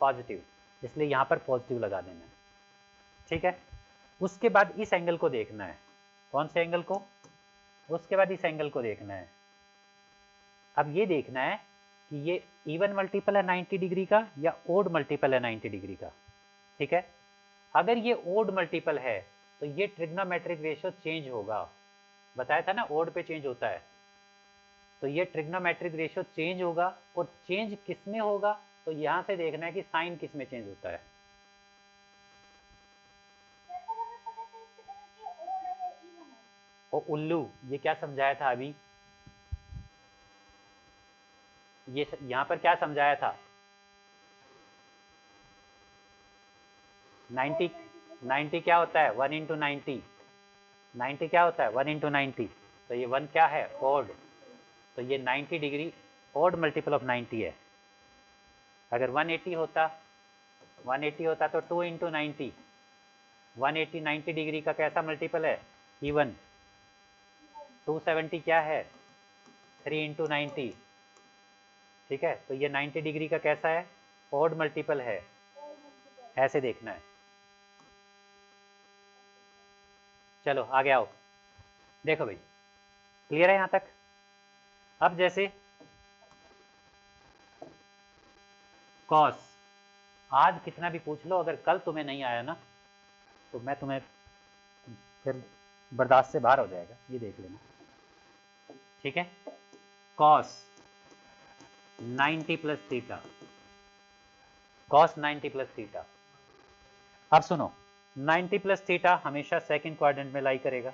पॉजिटिव, इसलिए यहाँ पर पॉजिटिव लगा देना है। ठीक है, उसके बाद इस एंगल को देखना है। कौन से एंगल को? उसके बाद इस एंगल को देखना है। अब ये देखना है कि ये इवन मल्टीपल है 90 डिग्री का या ओड मल्टीपल है 90 डिग्री का। ठीक है, अगर ये ओड मल्टीपल है तो ये ट्रिग्नोमेट्रिक रेशियो चेंज होगा। बताया था ना ओड पे चेंज होता है, तो ये ट्रिग्नोमेट्रिक रेशियो चेंज होगा। और चेंज किस में होगा, तो यहां से देखना है कि साइन किस में चेंज होता है। ओ उल्लू, ये क्या समझाया था अभी, ये यहां पर क्या समझाया था? 90, 90 क्या होता है 1 इंटू 90, 90 क्या होता है 1 इंटू 90, तो ये 1 क्या है ओड, तो ये 90 डिग्री ओड मल्टीपल ऑफ 90 है। अगर 180 होता, 180 होता तो 2 इंटू 90, 180 90 डिग्री का कैसा मल्टीपल है, इवन। 270 क्या है 3 इंटू 90। ठीक है, तो ये 90 डिग्री का कैसा है, ओड मल्टीपल है, ऐसे देखना है। चलो आगे आओ, देखो भाई क्लियर है यहाँ तक। अब जैसे कॉस, आज कितना भी पूछ लो, अगर कल तुम्हें नहीं आया ना तो मैं तुम्हें फिर बर्दाश्त से बाहर हो जाएगा, ये देख लेना। ठीक है, cos 90 plus theta, cos 90 plus theta. अब सुनो, 90 प्लस थीटा हमेशा सेकंड क्वाड्रेंट में लाई करेगा।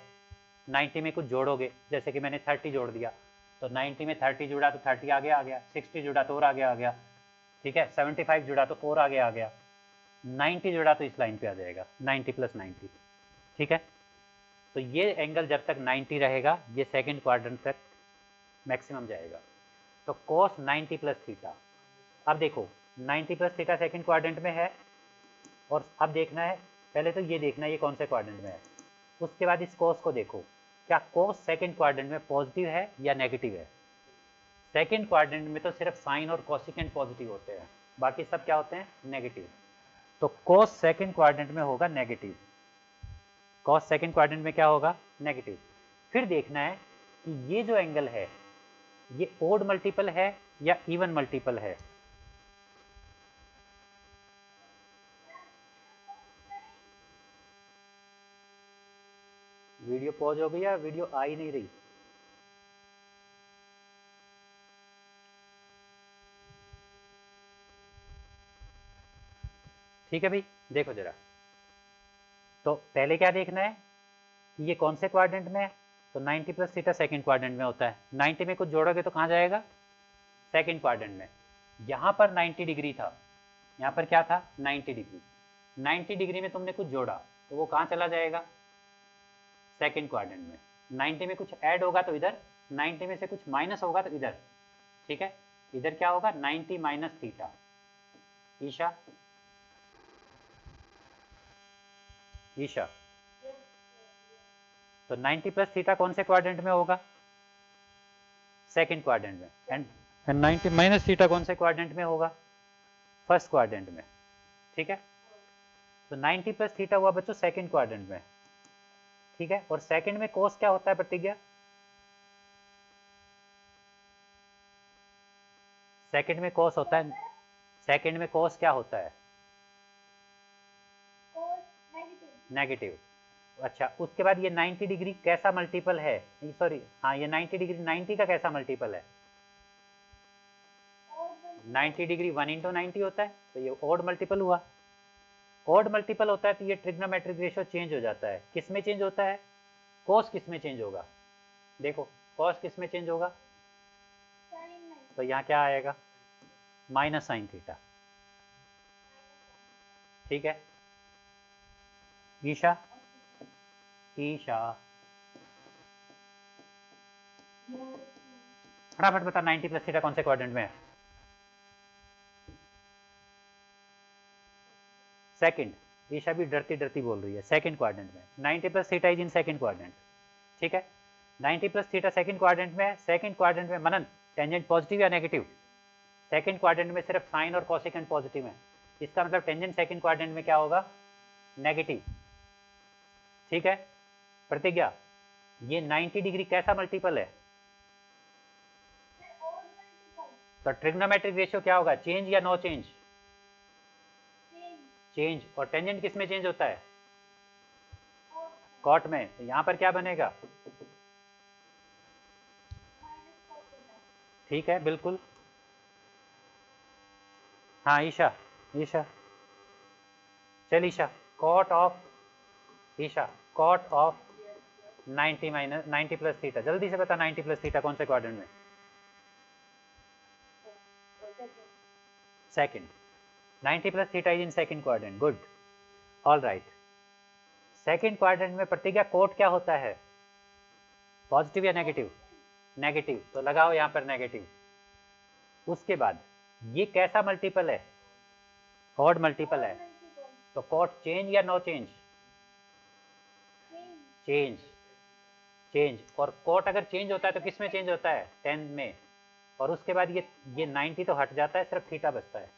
90 में कुछ जोड़ोगे, जैसे कि मैंने 30 जोड़ दिया, तो 90 में 30 जुड़ा तो 30 आगे आ गया, 60 जुड़ा तो और आगे आ गया। ठीक है, 75 जुड़ा तो और आगे आ गया, 90 जुड़ा तो इस लाइन पे आ जाएगा, 90 प्लस 90। ठीक है, तो ये एंगल जब तक 90 रहेगा ये सेकंड क्वाड्रेंट तक मैक्सिमम जाएगा। तो cos 90 प्लस थीटा, अब देखो 90 प्लस थीटा सेकंड क्वाड्रेंट में है, और अब देखना है, पहले तो ये देखना है ये कौन से क्वाड्रेंट में है। उसके बाद इस cos को देखो, क्या cos सेकंड क्वाड्रेंट में पॉजिटिव है या नेगेटिव है। सेकंड क्वाड्रेंट में तो सिर्फ साइन और कोसिकेंट पॉजिटिव होते हैं, बाकी सब क्या होते हैं, नेगेटिव। तो cos सेकंड क्वाड्रेंट में होगा नेगेटिव, cos सेकंड क्वाड्रेंट में क्या होगा, नेगेटिव। फिर देखना है कि ये जो एंगल है ये ओड मल्टीपल है या इवन मल्टीपल है। वीडियो पॉज हो गई या वीडियो आ ही नहीं रही? ठीक है भाई, देखो जरा, तो पहले क्या देखना है, कि ये कौन से क्वाड्रेंट में है, तो 90 प्लस थीटा सेकेंड क्वाड्रेंट में होता है। 90 में कुछ जोड़ोगे तो कहाँ जाएगा, सेकेंड क्वाड्रेंट में। यहाँ पर 90 डिग्री था, यहाँ पर क्या था 90 डिग्री, 90 डिग्री में तुमने कुछ जोड़ा तो वो कहाँ चला जाएगा, सेकेंड क्वाड्रेंट में। 90 में कुछ ऐड होगा तो इधर, 90 में से कुछ माइनस होगा तो इधर, ठीक है। इधर क्या होगा 90 माइनस थीटा। ईशा, ईशा, तो 90 प्लस थीटा कौन से क्वाड्रेंट में होगा, सेकेंड क्वाड्रेंट में। एंड 90 माइनस थीटा कौन से क्वाड्रेंट में होगा, फर्स्ट क्वाड्रेंट में, ठीक है। तो 90 प्लस थीटा हुआ बच्चों सेकेंड क्वाड्रेंट में, ठीक है। और सेकेंड में कोस क्या होता है प्रतिज्ञा, सेकेंड में कोस होता है, सेकेंड में कोस क्या होता है, नेगेटिव। अच्छा, उसके बाद ये 90 डिग्री कैसा मल्टीपल है, सॉरी हाँ ये 90 डिग्री 90 का कैसा मल्टीपल है, 90 डिग्री 1 इंटू 90 होता है, तो ये ओड मल्टीपल हुआ। ओड मल्टीपल होता है तो ये ट्रिग्नोमेट्रिक रेशियो चेंज हो जाता है। किस में चेंज होता है, कोस किस में चेंज होगा, देखो कोस किस में चेंज होगा, तो यहाँ क्या आएगा माइनस साइन थीटा, ठीक है। ईशा, ईशा फटाफट बता 90 प्लस थीटा कौन से क्वाड्रेंट में है, सेकंड। ईशा भी डरती डरती बोल रही है सेकंड क्वाड्रेंट में। 90 plus theta is in second quadrant, ठीक है। 90 प्लस थीटा सेकंड क्वाड्रेंट में है। सेकंड क्वाड्रेंट में मनन टेंजेंट पॉजिटिव या नेगेटिव, सेकंड क्वाड्रेंट में सिर्फ साइन और कोसेकेंट पॉजिटिव है, इसका मतलब टेंजेंट सेकंड क्वाड्रेंट में क्या होगा, नेगेटिव, ठीक है। प्रतिज्ञा, ये 90 डिग्री कैसा मल्टीपल है, तो ट्रिग्नोमेट्रिक रेशियो क्या होगा, चेंज या नो चेंज, चेंज। और टेंजेंट किस में चेंज होता है, कॉट में। तो यहाँ पर क्या बनेगा, ठीक है बिल्कुल। हाँ ईशा, ईशा चल Isha, cot of, Isha cot of 90 minus 90 plus theta, जल्दी से बता 90 प्लस थीटा कौन से क्वाड्रेंट में, second. 90 plus theta is in second quadrant, good, all right. Second quadrant में प्रतिज्ञा कोट क्या होता है, पॉजिटिव या नेगेटिव, नेगेटिव, तो लगाओ यहाँ पर नेगेटिव। उसके बाद ये कैसा मल्टीपल है, ऑड मल्टीपल है, तो कोट चेंज या नो चेंज, चेंज, चेंज। और कोट अगर चेंज होता है तो किस में चेंज होता है, 10 में। और उसके बाद ये 90 तो हट जाता है, सिर्फ थीटा बचता है,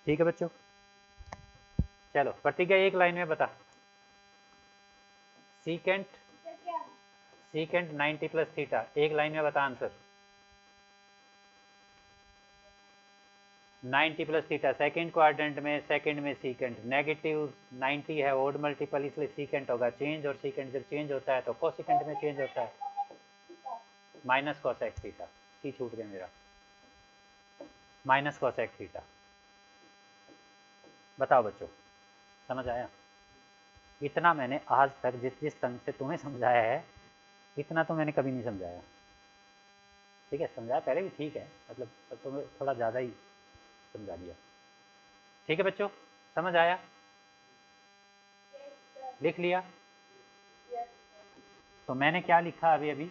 ठीक है बच्चों। चलो प्रतिज्ञा एक लाइन में बता, सीकेंट, सीकेंट 90 प्लस थीटा, एक लाइन में बता answer. 90 plus theta second quadrant में, सेकेंड में सीकेंट, नेगेटिव 90 है ओड मल्टीपल, इसलिए सीकेंट होगा चेंज, और सीकेंट जब चेंज होता है तो कोसेकेंट में चेंज होता है, माइनस कोसेक थीटा। सी छूट गया मेरा, माइनस कोसेक थीटा। बताओ बच्चों समझ आया, इतना मैंने आज तक जिस जिस ढंग से तुम्हें समझाया है इतना तो मैंने कभी नहीं समझाया, ठीक है। समझाया पहले भी ठीक है, मतलब तुम्हें थोड़ा ज़्यादा ही समझा दिया, ठीक है बच्चों। समझ आया, लिख लिया। तो मैंने क्या लिखा अभी अभी,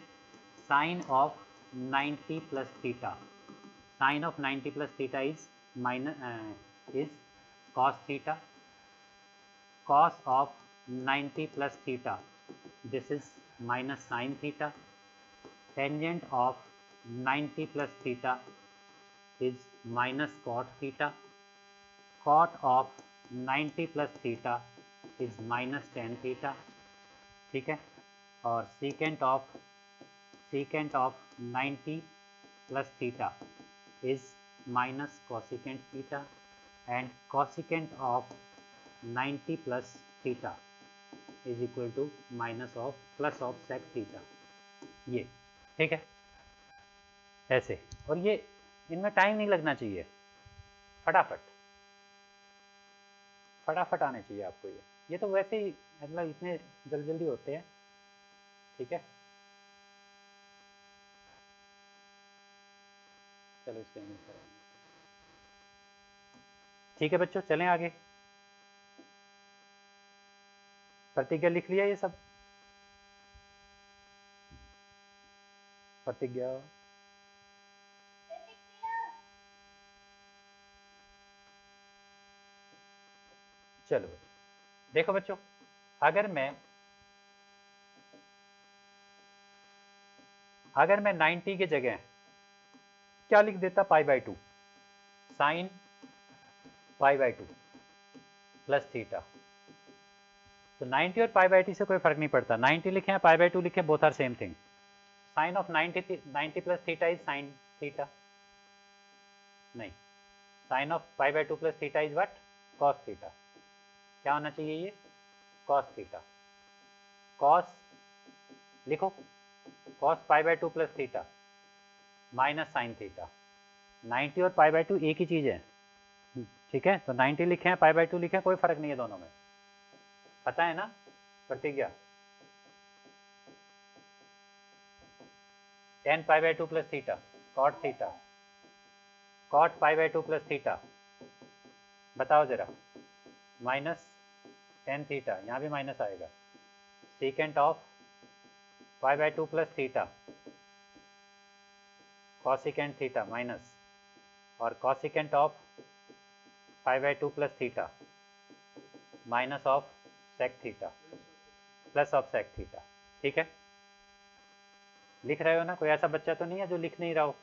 sine of 90 plus theta, sine of 90 plus theta is minus is cos theta, cos of 90 plus theta, this is minus sin theta, tangent of 90 plus theta is minus cot theta, cot of 90 plus theta is minus tan theta, ठीक है। और secant of 90 plus theta is minus cosecant theta, and cosecant of 90 plus theta is equal to minus of plus of sec theta, ये ठीक है ऐसे। और ये इनमें टाइम नहीं लगना चाहिए, फटाफट फटाफट आने चाहिए आपको ये, ये तो वैसे ही मतलब इतने जल्दी जल्दी होते हैं, ठीक है। चलो इसके नहीं करेंगे, ठीक है बच्चों, चलें आगे। प्रतिज्ञा लिख लिया ये सब? प्रतिज्ञा चलो देखो बच्चों, अगर मैं 90 की जगह क्या लिख देता, π/2 साइन π/2 प्लस थीटा, तो 90 और π/2 से कोई फर्क नहीं पड़ता, 90 लिखे या π/2 लिखे, both are same thing. Sine of 90 plus theta is sine theta, नहीं, sine of π/2 plus theta is what, cos theta. क्या होना चाहिए ये, कॉस थीटा। कॉस लिखो, cos π/2 plus theta minus sine theta. 90 और π/2 एक ही चीज़ है, ठीक है। तो 90 लिखे हैं, π/2 लिखे हैं, कोई फर्क नहीं है दोनों में, पता है ना Pratigya. tan π/2 plus theta cot theta, cot π/2 plus theta, बताओ जरा, माइनस tan थीटा, यहाँ भी माइनस आएगा, secant of π/2 plus theta cosecant theta minus, और cosecant of π/2 plus theta minus of sec theta plus of sec theta, ठीक है। लिख रहे हो ना, कोई ऐसा बच्चा तो नहीं है जो लिख नहीं रहा हो।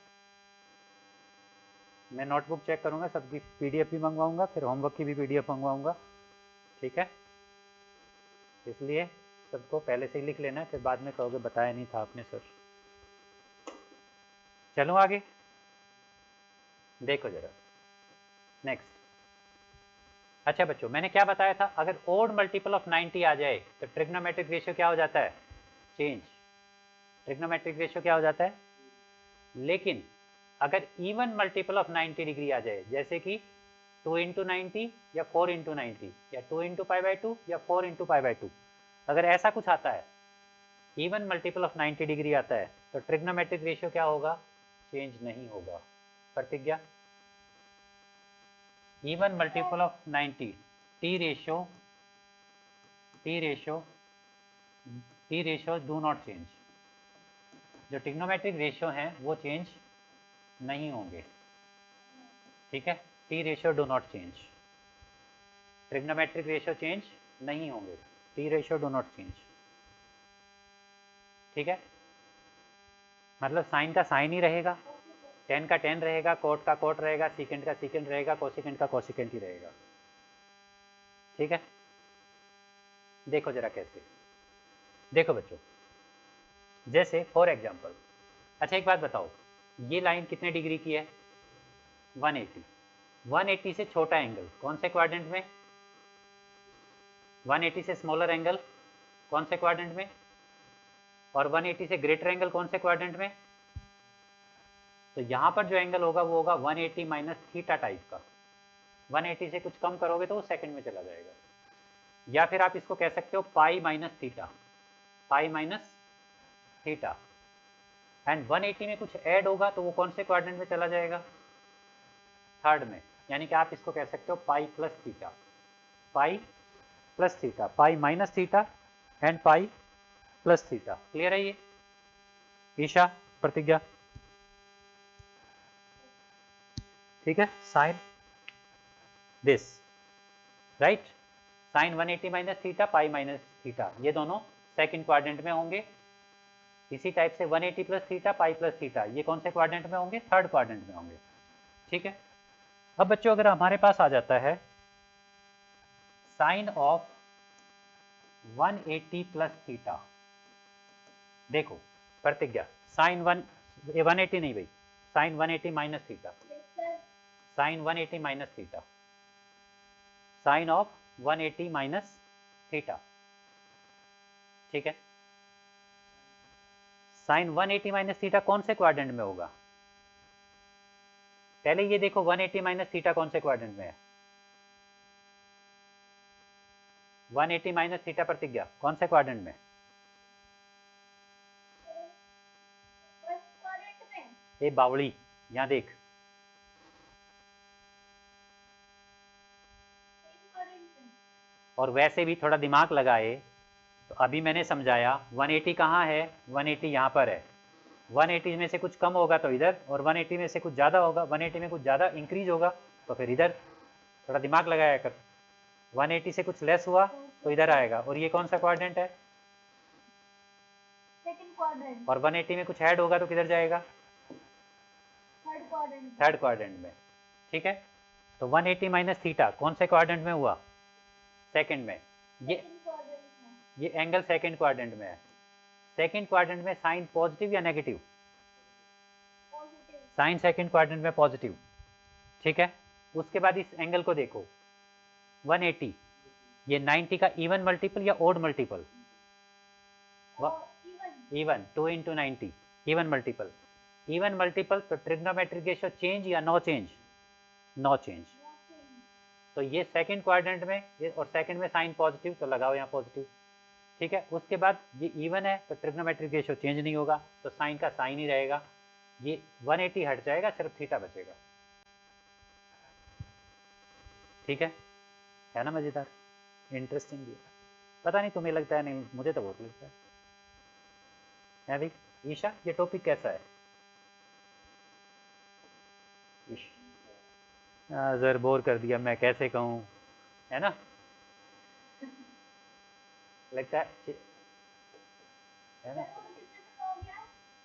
मैं नोटबुक चेक करूंगा, सबकी पीडीएफ भी मंगवाऊंगा, फिर होमवर्क की भी पीडीएफ मंगवाऊंगा, ठीक है। इसलिए सबको पहले से ही लिख लेना है, फिर बाद में कहोगे बताया नहीं था आपने सर। चलो आगे देखो जरा, नेक्स्ट। अच्छा बच्चों, मैंने क्या बताया था, अगर ओड मल्टीपल ऑफ 90 आ जाए तो ट्रिग्नोमेट्रिक रेशियो क्या हो जाता है, चेंज। ट्रिग्नोमेट्रिक रेशियो क्या हो जाता है, लेकिन अगर इवन मल्टीपल ऑफ 90 डिग्री आ जाए, जैसे कि 2 इंटू 90 या 4 इंटू 90 या 2 इंटू π/2 या 4 इंटू π/2, अगर ऐसा कुछ आता है, इवन मल्टीपल ऑफ 90 डिग्री आता है, तो ट्रिग्नोमेट्रिक रेशियो क्या होगा, चेंज नहीं होगा। प्रतिज्ञा, even multiple of 90, T ratio do not change. जो ट्रिग्नोमेट्रिक रेशियो हैं वो चेंज नहीं होंगे, ठीक है। T ratio do not change, trigonometric ratio change नहीं होंगे, T ratio do not change, ठीक है। मतलब साइन का साइन ही रहेगा, टेन का टेन रहेगा, कोट का कोट रहेगा, सीकेंट का सीकेंट रहेगा, कोसिकेंट का कोसिकेंट ही रहेगा, ठीक है। देखो जरा कैसे, देखो बच्चों, जैसे फॉर एग्जांपल, अच्छा एक बात बताओ, ये लाइन कितने डिग्री की है, 180। 180 से छोटा एंगल कौन से क्वाड्रेंट में, 180 से स्मॉलर एंगल कौन से क्वाड्रेंट में, और 180 से ग्रेटर एंगल कौन से क्वाड्रेंट में। तो यहाँ पर जो एंगल होगा वो होगा 180 माइनस थीटा टाइप का। 180 से कुछ कम करोगे तो वो सेकंड में चला जाएगा, या फिर आप इसको कह सकते हो पाई minus theta, pi minus theta. And 180 में कुछ ऐड होगा तो वो कौन से क्वाड्रेंट में चला जाएगा, थर्ड में। यानी कि आप इसको कह सकते हो pi plus theta, pi plus theta, pi minus theta and pi plus theta. Clear है ये ईशा, प्रतिज्ञा, ठीक है। Sine this, right, sine 180 minus theta, pi minus theta, ये दोनों सेकंड क्वाड्रेंट में होंगे। इसी टाइप से 180 plus theta, pi plus theta, ये कौन से क्वाड्रेंट में होंगे, थर्ड क्वाड्रेंट में होंगे, ठीक है। अब बच्चों अगर हमारे पास आ जाता है साइन ऑफ 180 प्लस थीटा, देखो प्रतिज्ञा, साइन 180 नहीं भाई, sine 180 minus theta, sine 180 minus theta, sine of 180 minus theta, ठीक है। साइन 180 माइनस थीटा कौन से क्वाड्रेंट में होगा, पहले ये देखो 180 माइनस थीटा कौन से क्वाड्रेंट में है, 180 माइनस थीटा प्रतिज्ञा कौन से क्वाड्रेंट में? फर्स्ट क्वाड्रेंट में। ए बावड़ी, यहाँ देख, सेकंड क्वाड्रेंट में। और वैसे भी थोड़ा दिमाग लगाए तो अभी मैंने समझाया 180 कहाँ है, 180 यहाँ पर है। 180 में से कुछ कम होगा तो इधर, और 180 में से कुछ ज़्यादा होगा, 180 में कुछ ज़्यादा इंक्रीज होगा तो फिर इधर। थोड़ा दिमाग लगाया कर। 180 से कुछ लेस हुआ तो इधर आएगा। और ये कौन सा क्वाड्रेंट है? Second quadrant. और 180 में कुछ ऐड होगा तो किधर जाएगा? Third quadrant. थर्ड क्वाड्रेंट में। ठीक है, तो 180 माइनस थीटा कौन से क्वाड्रेंट में हुआ? सेकंड में। सेकंड क्वाड्रेंट में। ये एंगल सेकंड क्वाड्रेंट में है। सेकंड क्वाड्रेंट में साइन पॉजिटिव या negative? Positive. Sine second quadrant में पॉजिटिव। ठीक है, उसके बाद इस एंगल को देखो 180, ये 90 का इवन मल्टीपल या odd multiple? Even. Even, 2 into 90 even multiple. Even multiple तो ट्रिग्नोमेट्रिक रेशियो चेंज या नो चेंज? No change. तो ये सेकंड क्वाड्रेंट में, ये और सेकंड में साइन पॉजिटिव तो लगाओ यहाँ पॉजिटिव। ठीक है, उसके बाद ये इवन है तो ट्रिग्नोमेट्रिक रेशियो चेंज नहीं होगा तो साइन का साइन ही रहेगा। ये 180 हट जाएगा, सिर्फ थीटा बचेगा। ठीक है ना मज़ेदार, इंटरेस्टिंग भी है। पता नहीं तुम्हें लगता है, नहीं मुझे तो बहुत लगता है भाई। ईशा, ये टॉपिक कैसा है? ज़र बोर कर दिया, मैं कैसे कहूँ, है ना? लगता है ना?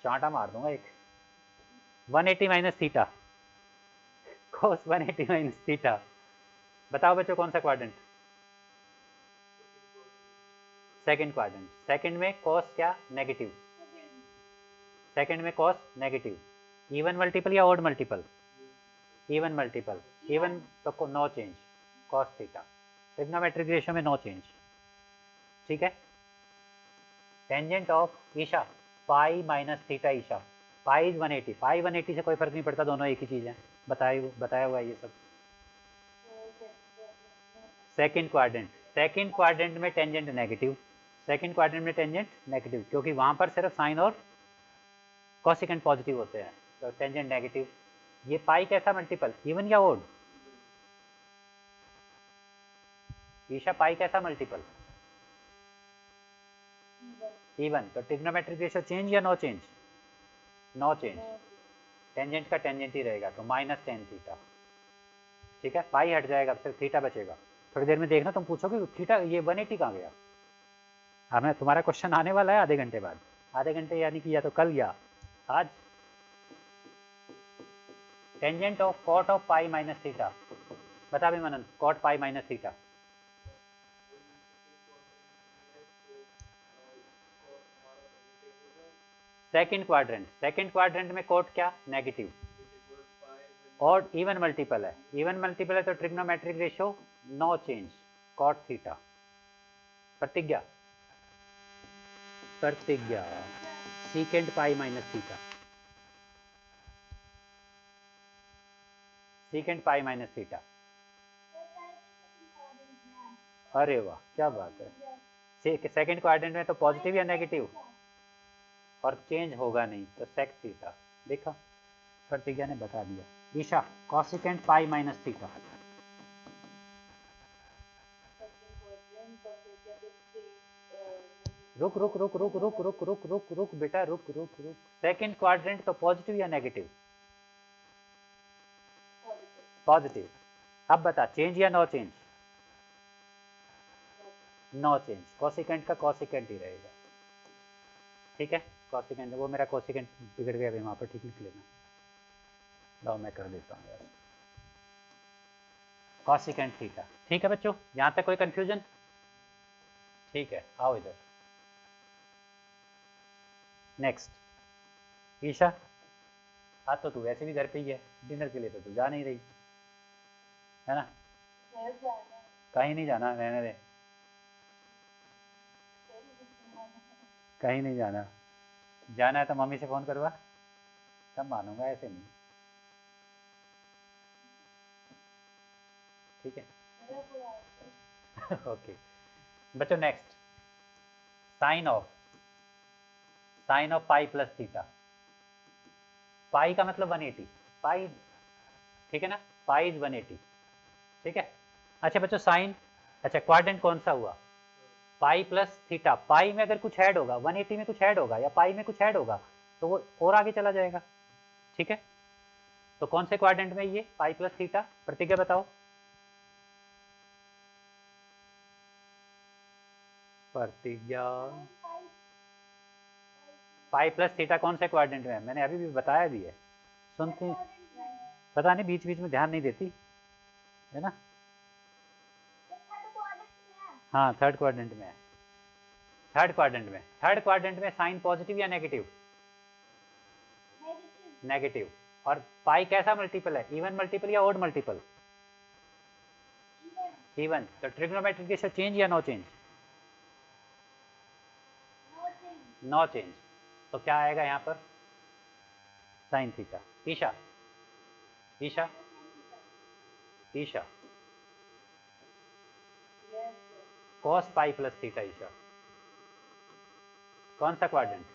चांटा मार दूंगा एक। 180 minus theta cos 180 minus theta. बताओ बच्चों कौन सा क्वाड्रेंट? Second quadrant. सेकंड में कॉस क्या? नेगेटिव। सेकंड में कॉस नेगेटिव। इवन मल्टीपल या odd multiple? Even multiple. Even तो no change, cos theta. Trigonometric ratio में नो चेंज। ठीक है, tangent of Isha pi minus theta Isha, pi is 180। Pi 180 से कोई फर्क नहीं पड़ता, दोनों एक ही चीज़ है। बताया हुआ है ये सब। Second quadrant. सेकंड क्वाड्रेंट में टेंजेंट नेगेटिव। सेकंड क्वाड्रेंट में टेंजेंट नेगेटिव क्योंकि वहाँ पर सिर्फ साइन और कॉसिकेंट पॉजिटिव होते हैं, तो टेंजेंट नेगेटिव। ये पाई कैसा मल्टीपल, इवन या ओड? ईशा पाई कैसा मल्टीपल? इवन। तो ट्रिग्नोमेट्रिक रेशियो चेंज या no change? No change. Tangent का टेंजेंट ही रहेगा तो माइनस टेन थीटा। ठीक है, पाई हट जाएगा, सिर्फ थीटा बचेगा। थोड़ी देर में देखना, तुम पूछोगे थीटा ये 180 कहाँ गया। हमें तुम्हारा क्वेश्चन आने वाला है आधे घंटे बाद। आधे घंटे यानी कि या तो कल या आज। Tangent of cot of pi minus theta, बता भी Manan, cot pi minus theta. Second quadrant. Second quadrant में कॉट क्या? नेगेटिव। और इवन मल्टीपल है, इवन मल्टीपल है तो trigonometric ratio no change, cot theta. Pratigya, Pratigya secant pi minus theta, secant pi minus theta. अरे वाह, क्या बात है। सेकंड क्वाड्रेंट में तो पॉजिटिव या नेगेटिव, और चेंज होगा नहीं तो सेक थीटा। देखा, प्रतिज्ञा ने बता दिया। Isha, cosecant pi minus theta. रुक रुक रुक रुक रुक रुक रुक रुक रुक बेटा, रुक रुक रुक। सेकंड क्वाड्रेंट तो पॉजिटिव या नेगेटिव? पॉजिटिव। अब बता, चेंज या no change? No change. Cosecant का कॉसिकेंट ही रहेगा। ठीक है, कॉसिकेंट, वो मेरा कॉसिकेंट बिगड़ गया वहाँ पर, ठीक लिख लेना। लो मैं कर देता हूँ यार, कॉसिकेंट थीटा। ठीक है बच्चों, यहाँ तक कोई कंफ्यूजन? ठीक है, आओ इधर। नेक्स्ट ईशा, आज तो तू वैसे भी घर पे ही है, डिनर के लिए तो तू जा नहीं रही है ना? कहीं नहीं जाना, रहने दे, कहीं नहीं जाना। जाना है तो मम्मी से फ़ोन करवा, तब मानूंगा, ऐसे नहीं। ठीक है ओके, बच्चों next, sine of pi plus theta. Pi का मतलब 180, पाई, ठीक है ना, पाई इज 180, ठीक है। अच्छा बच्चों साइन, अच्छा क्वाड्रेंट कौन सा हुआ, पाई प्लस थीटा। पाई में अगर कुछ ऐड होगा, 180 में कुछ ऐड होगा या पाई में कुछ ऐड होगा तो वो और आगे चला जाएगा, ठीक है। तो कौन से क्वाड्रेंट में ये पाई प्लस थीटा, प्रतिज्ञा बताओ। प्रतिज्ञा, पाई प्लस थीटा कौन से क्वाड्रेंट में है, मैंने अभी भी बताया भी है, सुनती पता नहीं, बीच बीच में ध्यान नहीं देती है ना। हाँ थर्ड क्वाड्रेंट में है, थर्ड क्वाड्रेंट में साइन पॉजिटिव या नेगेटिव, नेगेटिव। और पाई कैसा मल्टीपल है, इवन मल्टीपल या ओड मल्टीपल, इवन। तो ट्रिग्नोमेट्रिक रेशियो चेंज या नो चेंज, नो चेंज। तो क्या आएगा यहाँ पर, sine theta. Isha, Isha, Isha, cos pi plus theta. Isha कौन सा quadrant,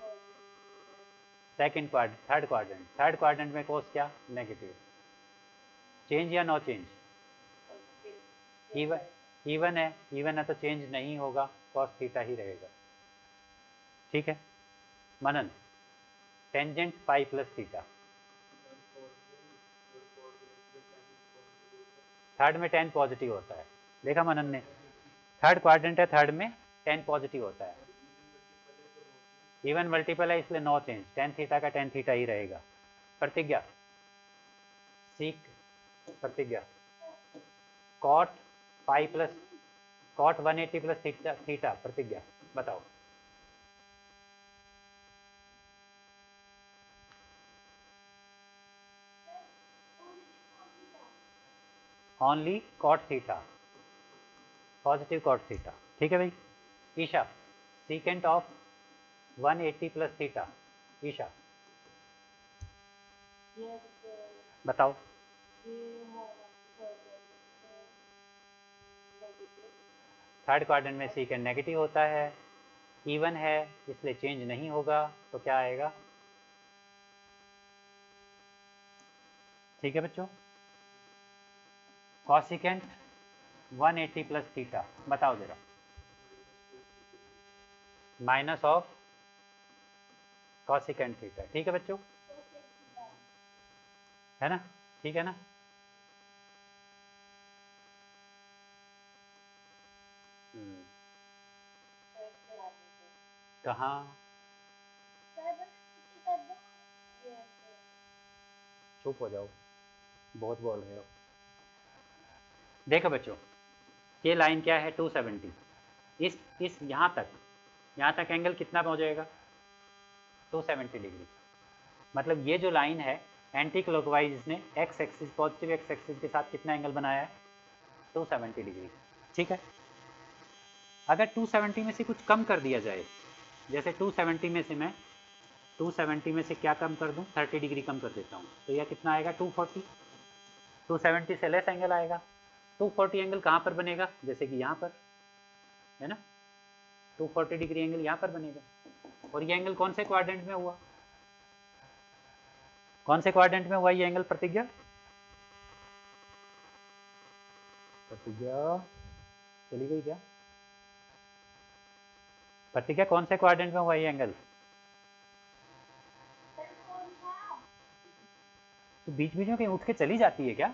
second quadrant, third quadrant में कॉस क्या, नेगेटिव। चेंज या नो चेंज, इवन, इवन है तो चेंज नहीं होगा, कॉस थीटा ही रहेगा, ठीक है। Manan, tangent pi plus theta. Third में 10 पॉजिटिव होता है, देखा मनन ने, थर्ड क्वाड्रेंट है, थर्ड में 10 पॉजिटिव होता है, इवन मल्टीपल है इसलिए नो चेंज, टेन थीटा का टेन थीटा ही रहेगा। Pratigya, sec, Pratigya, cot pi plus, cot 180 plus theta, theta, Pratigya बताओ। Only cot theta, positive cot theta, ठीक है भाई। Isha, secant of 180 plus theta. Isha बताओ। थर्ड क्वाड्रेंट में सीकेंट नेगेटिव होता है, इवन है इसलिए चेंज नहीं होगा, तो क्या आएगा, ठीक है बच्चों। कॉसिकेंट 180 प्लस थीटा बताओ जरा, माइनस ऑफ कॉसिकेंट थीटा, ठीक है बच्चों, है ना, ठीक है ना। कहाँ, चुप हो जाओ, बहुत बोल रहे हो। देखो बच्चों, ये लाइन क्या है, 270, इस यहाँ तक एंगल कितना हो जाएगा, 270 डिग्री। मतलब ये जो लाइन है एंटी क्लॉकवाइज, इसने x axis, positive x axis के साथ कितना एंगल बनाया है, 270 डिग्री, ठीक है। अगर 270 में से कुछ कम कर दिया जाए, जैसे 270 में से मैं 270 में से क्या कम कर दूं, 30 डिग्री कम कर देता हूं, तो यह कितना आएगा, 240। 270 से लेस एंगल आएगा, 240 एंगल कहाँ पर बनेगा, जैसे कि यहाँ पर है ना, 240 डिग्री एंगल यहाँ पर बनेगा। और ये एंगल कौन से क्वाड्रेंट में हुआ, कौन से क्वाड्रेंट में हुआ ये एंगल, प्रतिज्ञा, प्रतिज्ञा चली गई क्या, प्रतिज्ञा कौन से क्वाड्रेंट में हुआ ये एंगल, तो बीच बीच में कहीं उठ के चली जाती है क्या,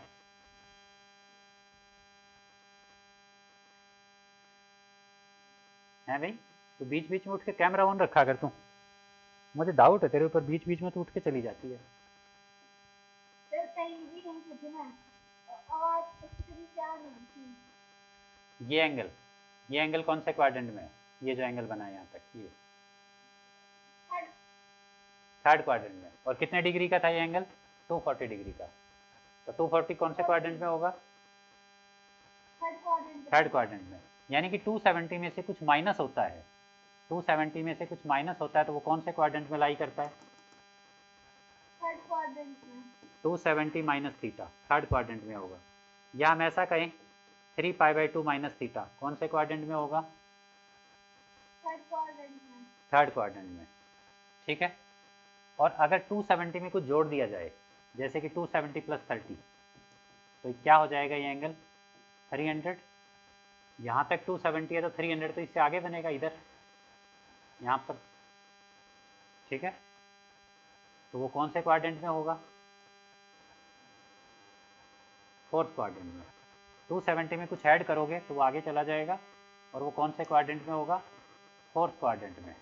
है भाई, तो बीच बीच में उठ के कैमरा ऑन रखा कर तू, मुझे डाउट है तेरे ऊपर, बीच बीच में तो उठ के चली जाती है। ये एंगल कौन से क्वाड्रेंट में है, ये जो एंगल बना है यहाँ तक, ये थर्ड क्वाड्रेंट में, और कितने डिग्री का था ये एंगल, 240 डिग्री का। तो 240 कौन से क्वाड्रेंट में होगा, थर्ड क्वाड्रेंट में। यानी कि 270 में से कुछ माइनस होता है, 270 में से कुछ माइनस होता है, तो वो कौन से क्वाड्रेंट में लाई करता है, थर्ड क्वाड्रेंट में। 270 माइनस थीटा थर्ड क्वाड्रेंट में होगा, या हम ऐसा कहें 3 पाई बाई 2 माइनस थीटा कौन से क्वाड्रेंट में होगा, क्वाड्रेंट में। थर्ड क्वाड्रेंट में, ठीक है। और अगर 270 में कुछ जोड़ दिया जाए, जैसे कि 270 प्लस 30, तो क्या हो जाएगा ये एंगल? 300। यहाँ तक 270 है तो 300 तो इससे आगे बनेगा इधर, यहाँ पर, ठीक है। तो वो कौन से क्वाड्रेंट में होगा? फोर्थ क्वाड्रेंट में। 270 में कुछ ऐड करोगे तो वो आगे चला जाएगा, और वो कौन से क्वाड्रेंट में होगा? फोर्थ क्वाड्रेंट में।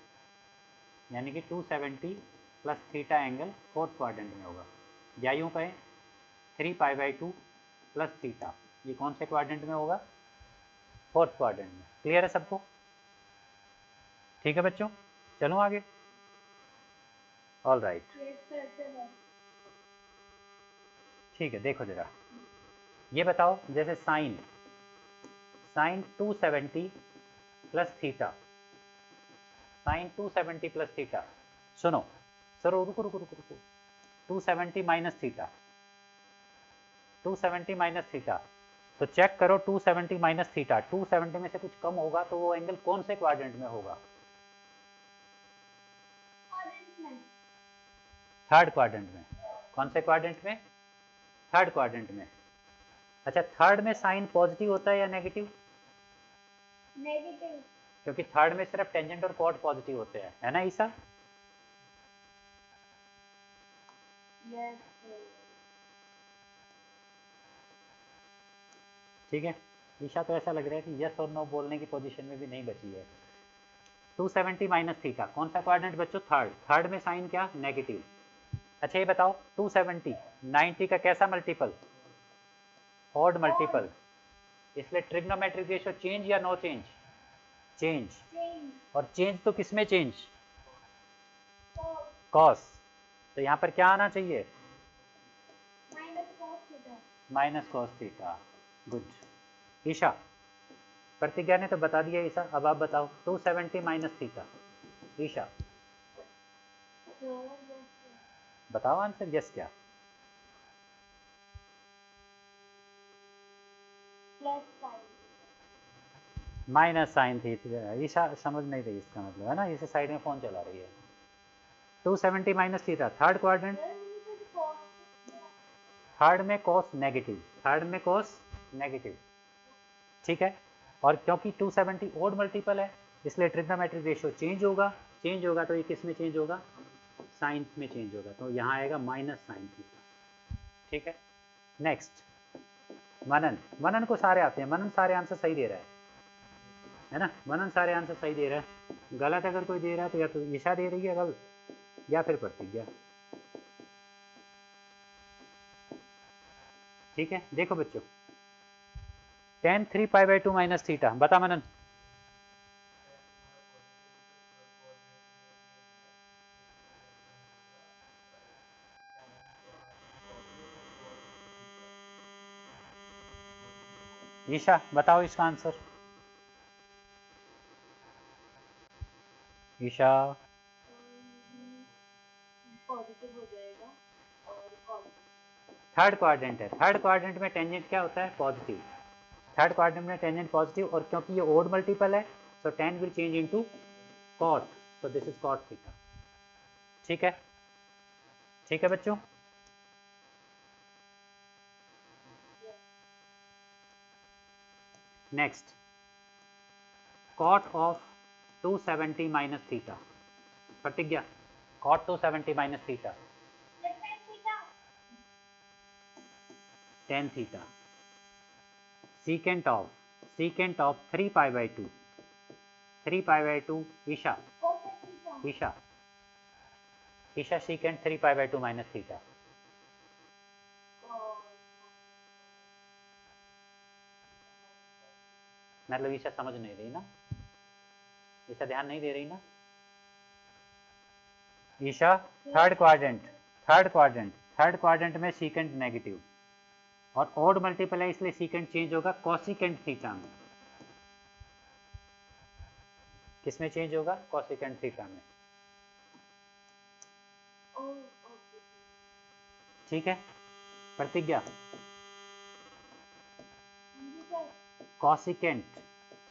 यानी कि 270 plus theta angle fourth quadrant में होगा, या यूँ कहें 3π/2 प्लस थीटा, ये कौन से क्वाड्रेंट में होगा? फोर्थ क्वाड्रेंट में। क्लियर है सबको? ठीक है बच्चों, चलो आगे। ऑल राइट, ठीक है। देखो जरा, ये बताओ, जैसे sine 270 plus theta, sine 270 plus theta, सुनो सर, रुको रुको रुको रुको, 270 माइनस थीटा, 270 माइनस थीटा, तो चेक करो 270 माइनस थीटा, 270 में से कुछ कम होगा तो वो एंगल कौन से क्वाड्रेंट में होगा? थर्ड क्वाड्रेंट में। कौन से क्वाड्रेंट में? थर्ड क्वाड्रेंट में। अच्छा, थर्ड में साइन पॉजिटिव होता है या नेगेटिव? नेगेटिव। क्योंकि थर्ड में सिर्फ टेंजेंट और कॉट पॉजिटिव होते हैं, है ना ईसा? यस। ठीक है, ईशा तो ऐसा लग रहा है कि यस और नो बोलने की पोजीशन में भी नहीं बची है। 270 माइनस थीटा, कौन सा क्वाड्रेंट बच्चों? थर्ड। थर्ड में साइन क्या? नेगेटिव। अच्छा ये बताओ, 270 90 का कैसा मल्टीपल? ऑड मल्टीपल, इसलिए ट्रिग्नोमेट्रिक रेशियो चेंज या नो चेंज? चेंज। और चेंज तो किस में चेंज? कॉस। तो यहाँ पर क्या आना चाहिए? Minus cos theta. Good. Isha, Pratigya ने तो बता दिया ईशा, अब आप बताओ 270 माइनस थीटा। ईशा बताओ आंसर, यस क्या? Minus sine theta. ईशा समझ नहीं रही, इसका मतलब है ना, इसे साइड में फोन चला रही है। 270 minus theta, third quadrant, third में कॉस नेगेटिव, थर्ड में कॉस नेगेटिव, ठीक है। और क्योंकि 270 ओड मल्टीपल है, इसलिए ट्रिग्नोमेट्रिक रेशियो चेंज होगा। चेंज होगा तो ये किस में चेंज होगा? साइन में चेंज होगा, तो यहाँ आएगा माइनस साइन थीटा, ठीक है। नेक्स्ट, मनन। मनन को सारे आते हैं, मनन सारे आंसर सही दे रहा है ना? मनन सारे आंसर सही दे रहा है। गलत अगर कोई दे रहा है तो या तो ईशा दे रही है गलत, या फिर प्रतिज्ञा, ठीक है। देखो बच्चों, tan 3π/2 माइनस थीटा, बता मनन। ईशा बताओ इसका आंसर। ईशा पॉजिटिव हो जाएगा और थर्ड क्वाड्रेंट है, थर्ड क्वाड्रेंट में टेंजेंट क्या होता है? पॉजिटिव। थर्ड क्वाड्रेंट में टेंजेंट पॉजिटिव, और क्योंकि ये ओड मल्टीपल है so tan will change into cot, so this is cot theta, ठीक है। ठीक है बच्चों, next, cot of 270 minus theta. Pratigya, cot 270 minus theta, tan theta, secant of 3π/2, 3π/2। Isha Isha Isha secant 3π/2 minus theta. मतलब ईशा समझ नहीं रही ना? ईशा ध्यान नहीं दे रही ना? Isha third quadrant, third quadrant में सीकेंट नेगेटिव, और ऑड मल्टीपल है इसलिए सीकेंट चेंज होगा कॉसिकेंट थीटा में। किस में चेंज होगा? कॉसिकेंट थीटा में, ठीक है। प्रतिज्ञा, कॉसिकेंट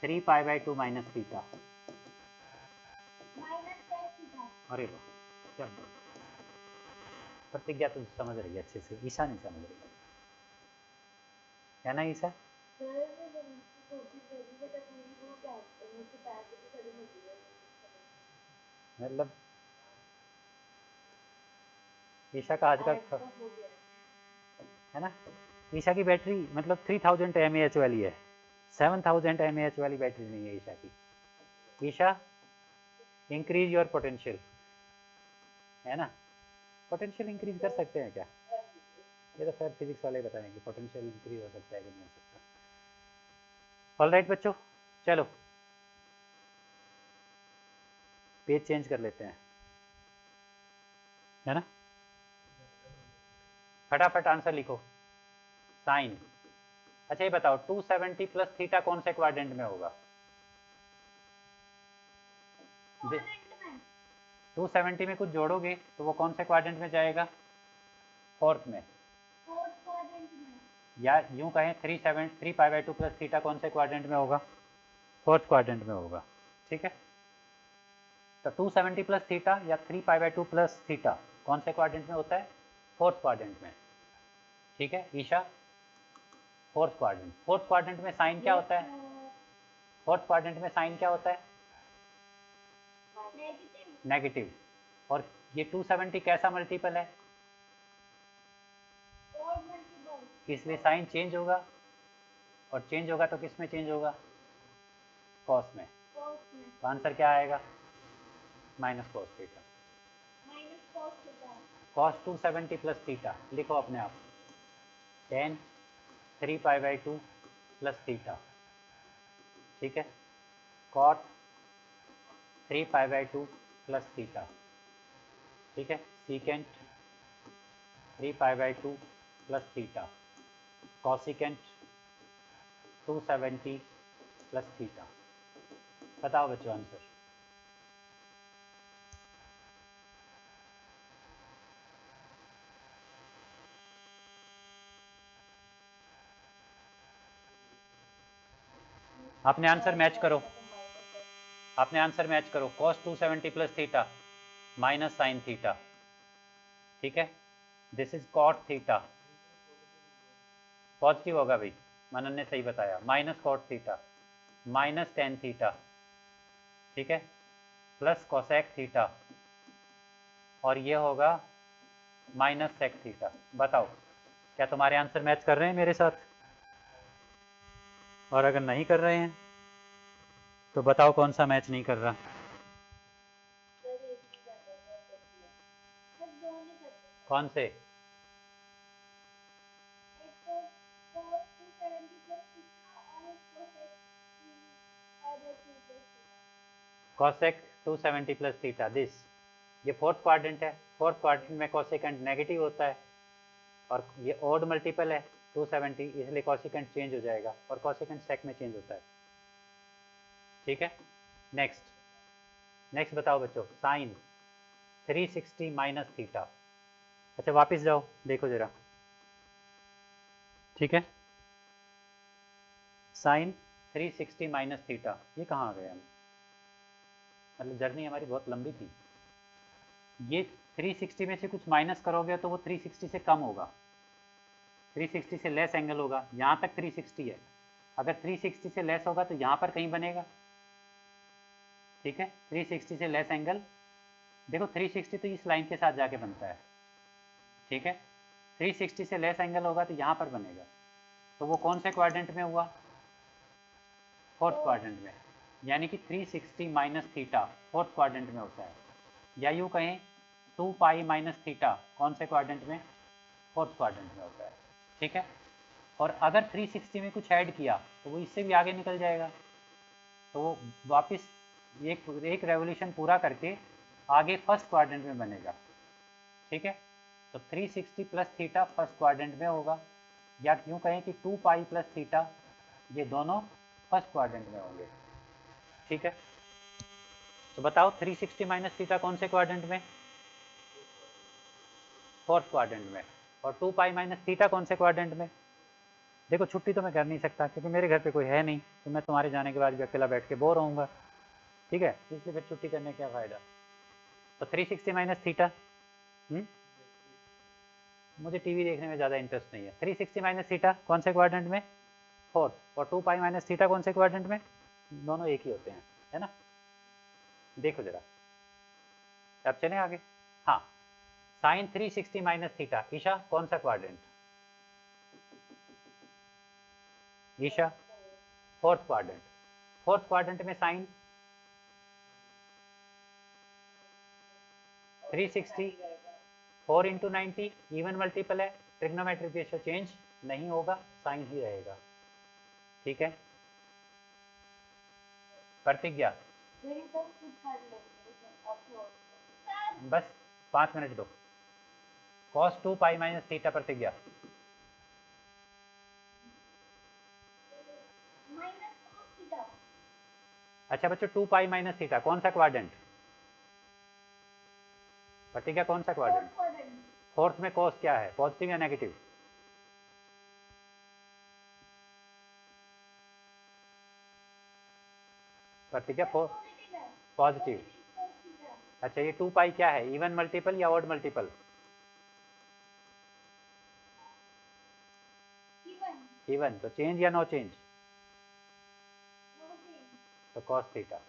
3π/2 माइनस थीटा, अरे वाह, क्या प्रतिज्ञा तो समझ रही है अच्छे से, ईशा नहीं समझ रही है ना ईशा? सर मैं कोशिश कर रही बट अब मेरी वो क्या मुझसे पैर पे तो खड़ी होती है। मतलब ईशा का आज का हो गया है ना, ईशा की बैटरी मतलब 3000 mAh वाली है, 7000 mAh वाली बैटरी नहीं है ईशा की। ईशा, इंक्रीज योर पोटेंशियल, है ना? पोटेंशियल इंक्रीज कर सकते हैं क्या? ये तो खैर फिजिक्स वाले बताएंगे पोटेंशियल इंक्रीज हो सकता है कि नहीं हो सकता। ऑल राइट बच्चों, चलो पेज चेंज कर लेते हैं, है ना? फटाफट आंसर लिखो। साइन, अच्छा ये बताओ 270 प्लस थीटा कौन से क्वाड्रेंट में होगा? 270 में कुछ जोड़ोगे तो वो कौन से क्वाड्रेंट में जाएगा? फोर्थ में। या यूं कहें 3 पाई बाई 2 प्लस थीटा कौन से क्वाड्रेंट में होगा? फोर्थ क्वाड्रेंट में होगा, ठीक है? तो 270 प्लस थीटा या 3 पाई बाई 2 प्लस थीटा कौन से क्वाड्रेंट में होता है? फोर्थ क्वाड्रेंट में, ठीक है Isha? Fourth quadrant. Fourth quadrant में साइन क्या होता है? फोर्थ क्वाड्रेंट में साइन क्या होता है? नेगेटिव। और ये 270 कैसा मल्टीपल है? इसलिए साइन चेंज होगा, और चेंज होगा तो किस में चेंज होगा? कॉस में। तो आंसर क्या आएगा? Minus cos theta. Cos 270 plus theta लिखो अपने आप, tan 3 pi by 2 plus theta, ठीक है? Cot 3 pi by 2 plus theta, ठीक है? Secant 3 pi by 2 plus theta, cosecant 270 plus theta. बताओ बच्चों आंसर। आपने आंसर मैच करो, आपने आंसर मैच करो। Cos 270 plus theta minus sine theta, ठीक है? This is cot theta, positive होगा भाई, मनन ने सही बताया। Minus cot theta minus tan theta, ठीक है? प्लस कोसेक थीटा, और ये होगा माइनस सेक थीटा। बताओ क्या तुम्हारे आंसर मैच कर रहे हैं मेरे साथ? और अगर नहीं कर रहे हैं तो बताओ कौन सा मैच नहीं कर रहा? कौन से? कोसेक 270 प्लस थीटा, दिस ये फोर्थ क्वाड्रेंट है। फोर्थ क्वाड्रेंट में कोसेकेंट नेगेटिव होता है, और ये ऑड मल्टीपल है 270, इसलिए कोसेकेंट चेंज हो जाएगा, और कोसेकेंट सेक में चेंज होता है, ठीक है? नेक्स्ट, नेक्स्ट बताओ बच्चों। साइन 360 माइनस थीटा, अच्छा वापस जाओ देखो जरा, ठीक है? साइन 360 माइनस थीटा, ये कहाँ आ गया? मतलब जर्नी हमारी बहुत लंबी थी। ये 360 में से कुछ माइनस करोगे तो वो 360 से कम होगा, 360 से लेस एंगल होगा। यहाँ तक 360 है, अगर 360 से लेस होगा तो यहाँ पर कहीं बनेगा, ठीक है? 360 से लेस एंगल, देखो 360 तो इस लाइन के साथ जाके बनता है, ठीक है? 360 से लेस एंगल होगा तो यहाँ पर बनेगा, तो वो कौन से क्वाड्रेंट में हुआ? फोर्थ क्वाड्रेंट में। यानी कि 360 माइनस थीटा फोर्थ क्वाड्रेंट में होता है, या यूँ कहें 2 पाई माइनस थीटा कौन से क्वाड्रेंट में? फोर्थ क्वाड्रेंट में होता है, ठीक है? और अगर 360 में कुछ ऐड किया तो वो इससे भी आगे निकल जाएगा, तो वो वापस एक रेवोल्यूशन पूरा करके आगे फर्स्ट क्वाड्रेंट में बनेगा, ठीक है? तो 360 प्लस थीटा फर्स्ट क्वाड्रेंट में होगा, या यूँ कहें कि 2 पाई प्लस थीटा, ये दोनों फर्स्ट क्वाड्रेंट में होंगे, ठीक है? तो बताओ 360 माइनस थीटा कौन से क्वाड्रेंट में? फोर्थ क्वाड्रेंट में। और 2 पाई माइनस थीटा कौन से क्वाड्रेंट में? देखो छुट्टी तो मैं कर नहीं सकता क्योंकि मेरे घर पे कोई है नहीं, तो मैं तुम्हारे जाने के बाद भी अकेला बैठ के बोर होऊंगा, ठीक है? इसलिए फिर छुट्टी करने का क्या फ़ायदा, तो 360 माइनस थीटा, मुझे टीवी देखने में ज़्यादा इंटरेस्ट नहीं है। 360 माइनस थीटा कौन से क्वाड्रेंट में? फोर्थ। और 2 पाई माइनस थीटा कौन से क्वाड्रेंट में? दोनों एक ही होते हैं, है ना। देखो जरा, अब चलें आगे। हाँ, साइन 360 माइनस थीटा, ईशा कौन सा quadrant? Isha fourth quadrant. Fourth quadrant में साइन 360 4 इंटू 90 इवन मल्टीपल है, ट्रिग्नोमेट्रिक रेशियो चेंज नहीं होगा, साइन ही रहेगा। ठीक है, प्रतिज्ञा बस 5 मिनट दो। cos 2 पाई माइनस थीटा, प्रतिज्ञा अच्छा बच्चों 2 पाई माइनस थीटा कौन सा क्वाड्रेंट? प्रतिज्ञा कौन सा क्वाड्रेंट? फोर्थ में cos क्या है, पॉजिटिव या नेगेटिव? प्रतिज्ञा पॉजिटिव। अच्छा ये 2 पाई क्या है, इवन मल्टीपल या ऑड मल्टीपल? इवन, तो चेंज या नो चेंज? तो cos theta.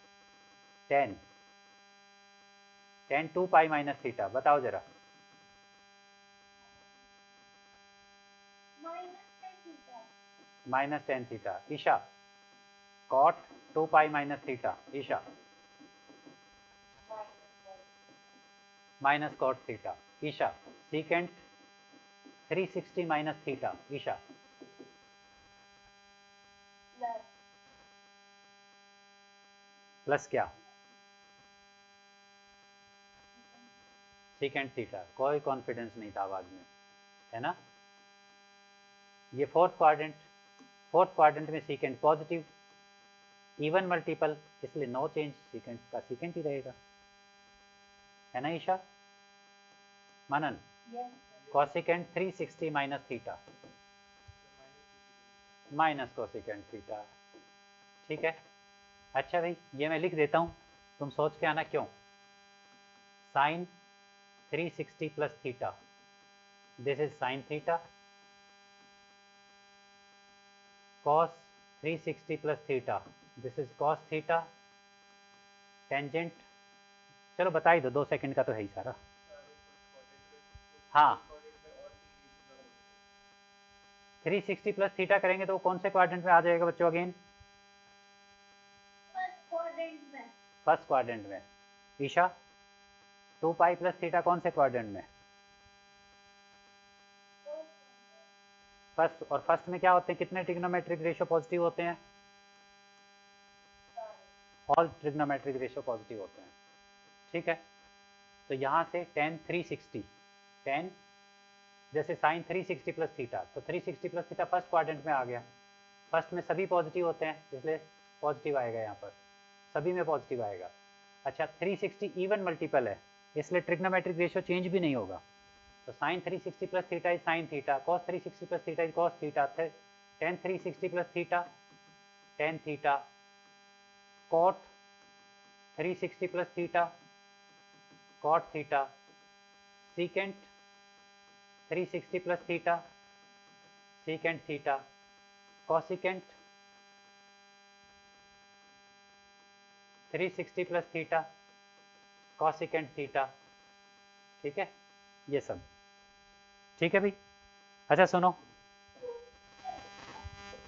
tan 2 pi minus theta, बताओ जरा। Minus tan theta. Isha cot 2 pi minus theta, Isha minus cot theta. Isha secant 360 minus theta, Isha plus क्या? Secant theta. कोई कॉन्फिडेंस नहीं था आवाज में, है ना। ये फोर्थ क्वाड्रेंट में सीकेंट पॉजिटिव, इवन मल्टीपल, इसलिए नो चेंज, सीकेंट का सीकेंट ही रहेगा, है ना Isha. Manan cosecant 360 minus theta, minus cosecant theta. ठीक है, अच्छा भाई ये मैं लिख देता हूँ, तुम सोच के आना क्यों। Sine 360 plus theta, this is sine theta, cos 360 plus theta, this is cos theta, tangent, चलो बता ही दो, 2 सेकंड का तो है ही सारा। हाँ 360 प्लस थीटा करेंगे तो वो कौन से क्वाड्रेंट में आ जाएगा बच्चों अगेन? फर्स्ट क्वाड्रेंट में। ईशा 2 पाई प्लस थीटा कौन से क्वाड्रेंट में? फर्स्ट। और फर्स्ट में क्या होते हैं, कितने ट्रिग्नोमेट्रिक रेशियो पॉजिटिव होते हैं? ऑल ट्रिग्नोमेट्रिक रेशियो पॉजिटिव होते हैं। ठीक है, तो यहाँ से tan 360, tan जैसे साइन 360 प्लस थीटा, तो 360 प्लस थीटा फर्स्ट क्वाड्रेंट में आ गया, फर्स्ट में सभी पॉजिटिव होते हैं इसलिए पॉजिटिव आएगा, यहाँ पर सभी में पॉजिटिव आएगा। अच्छा 360 इवन मल्टीपल है इसलिए ट्रिग्नोमेट्रिक रेशियो चेंज भी नहीं होगा, तो sine 360 plus theta is sine theta, cos 360 plus theta is cos theta, tan 360 plus theta tan theta, cot 360 plus theta cot theta, secant 360 plus theta secant theta, cosecant 360 plus theta cosecant theta. ठीक है, ये सब ठीक है भाई। अच्छा सुनो,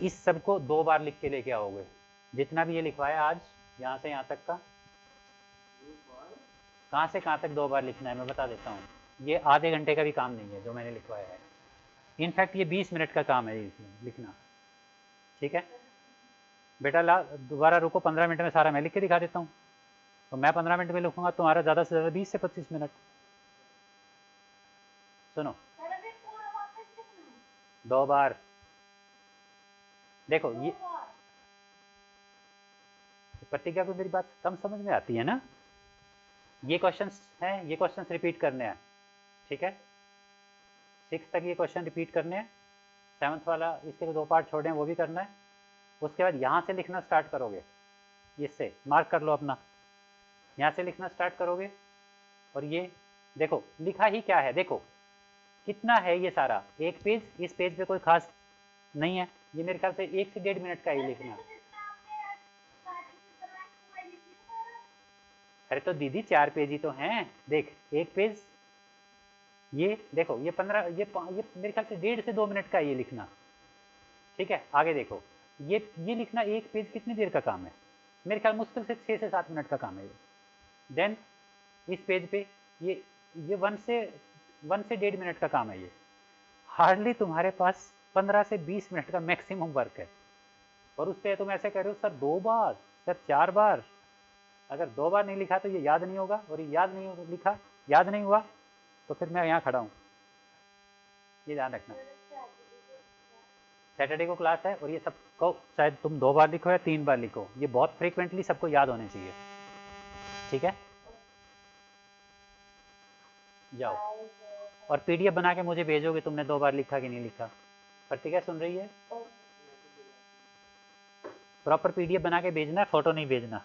इस सब को 2 बार लिख के लेके आओगे, जितना भी ये लिखवाया आज यहाँ से यहाँ तक का, कहाँ से कहाँ तक 2 बार लिखना है मैं बता देता हूँ। ये आधे घंटे का भी काम नहीं है जो मैंने लिखवाया है, इनफैक्ट ये 20 मिनट का काम है लिखना। ठीक है बेटा, ला दोबारा रुको, 15 मिनट में सारा मैं लिख के दिखा देता हूँ। तो मैं 15 मिनट में लिखूंगा, तुम्हारा ज़्यादा से ज़्यादा 20 से 25 मिनट। सुनो 2 बार देखो, ये प्रतिज्ञा को मेरी बात कम समझ में आती है ना। ये क्वेश्चंस हैं, ये क्वेश्चंस रिपीट करने हैं। ठीक है, 6 तक ये क्वेश्चन रिपीट करने हैं, 7th वाला इसके 2 पार्ट छोड़े हैं वो भी करना है। उसके बाद यहाँ से लिखना स्टार्ट करोगे, इससे मार्क कर लो अपना, यहाँ से लिखना स्टार्ट करोगे और ये देखो लिखा ही क्या है, देखो कितना है ये सारा, एक पेज, इस पेज पे कोई खास नहीं है, ये मेरे ख्याल से 1 से 1.5 मिनट का ही लिखना। अरे तो दीदी 4 पेज ही तो हैं, देख एक पेज, ये देखो ये 15, ये मेरे ख्याल से 1.5 से 2 मिनट का है ये लिखना। ठीक है आगे देखो, ये लिखना एक पेज कितनी देर का काम है, मेरे ख्याल मुश्किल से 6 से 7 मिनट का काम है ये। देन इस पेज पे ये 1 से 1.5 मिनट का काम है ये, हार्डली तुम्हारे पास 15 से 20 मिनट का मैक्सिमम वर्क है, और उस पर तुम ऐसे कह रहे हो सर 2 बार, सर 4 बार। अगर 2 बार नहीं लिखा तो ये याद नहीं होगा, और ये याद नहीं लिखा, याद नहीं हुआ तो फिर मैं यहाँ खड़ा हूँ, ये ध्यान रखना। सैटरडे को क्लास है, और ये सबको शायद तुम 2 बार लिखो या 3 बार लिखो, ये बहुत फ्रीक्वेंटली सबको याद होने चाहिए। ठीक है जाओ, और पीडीएफ बना के मुझे भेजोगे तुमने 2 बार लिखा कि नहीं लिखा। प्रतिज्ञा सुन रही है, प्रॉपर पीडीएफ बना के भेजना, फोटो नहीं भेजना।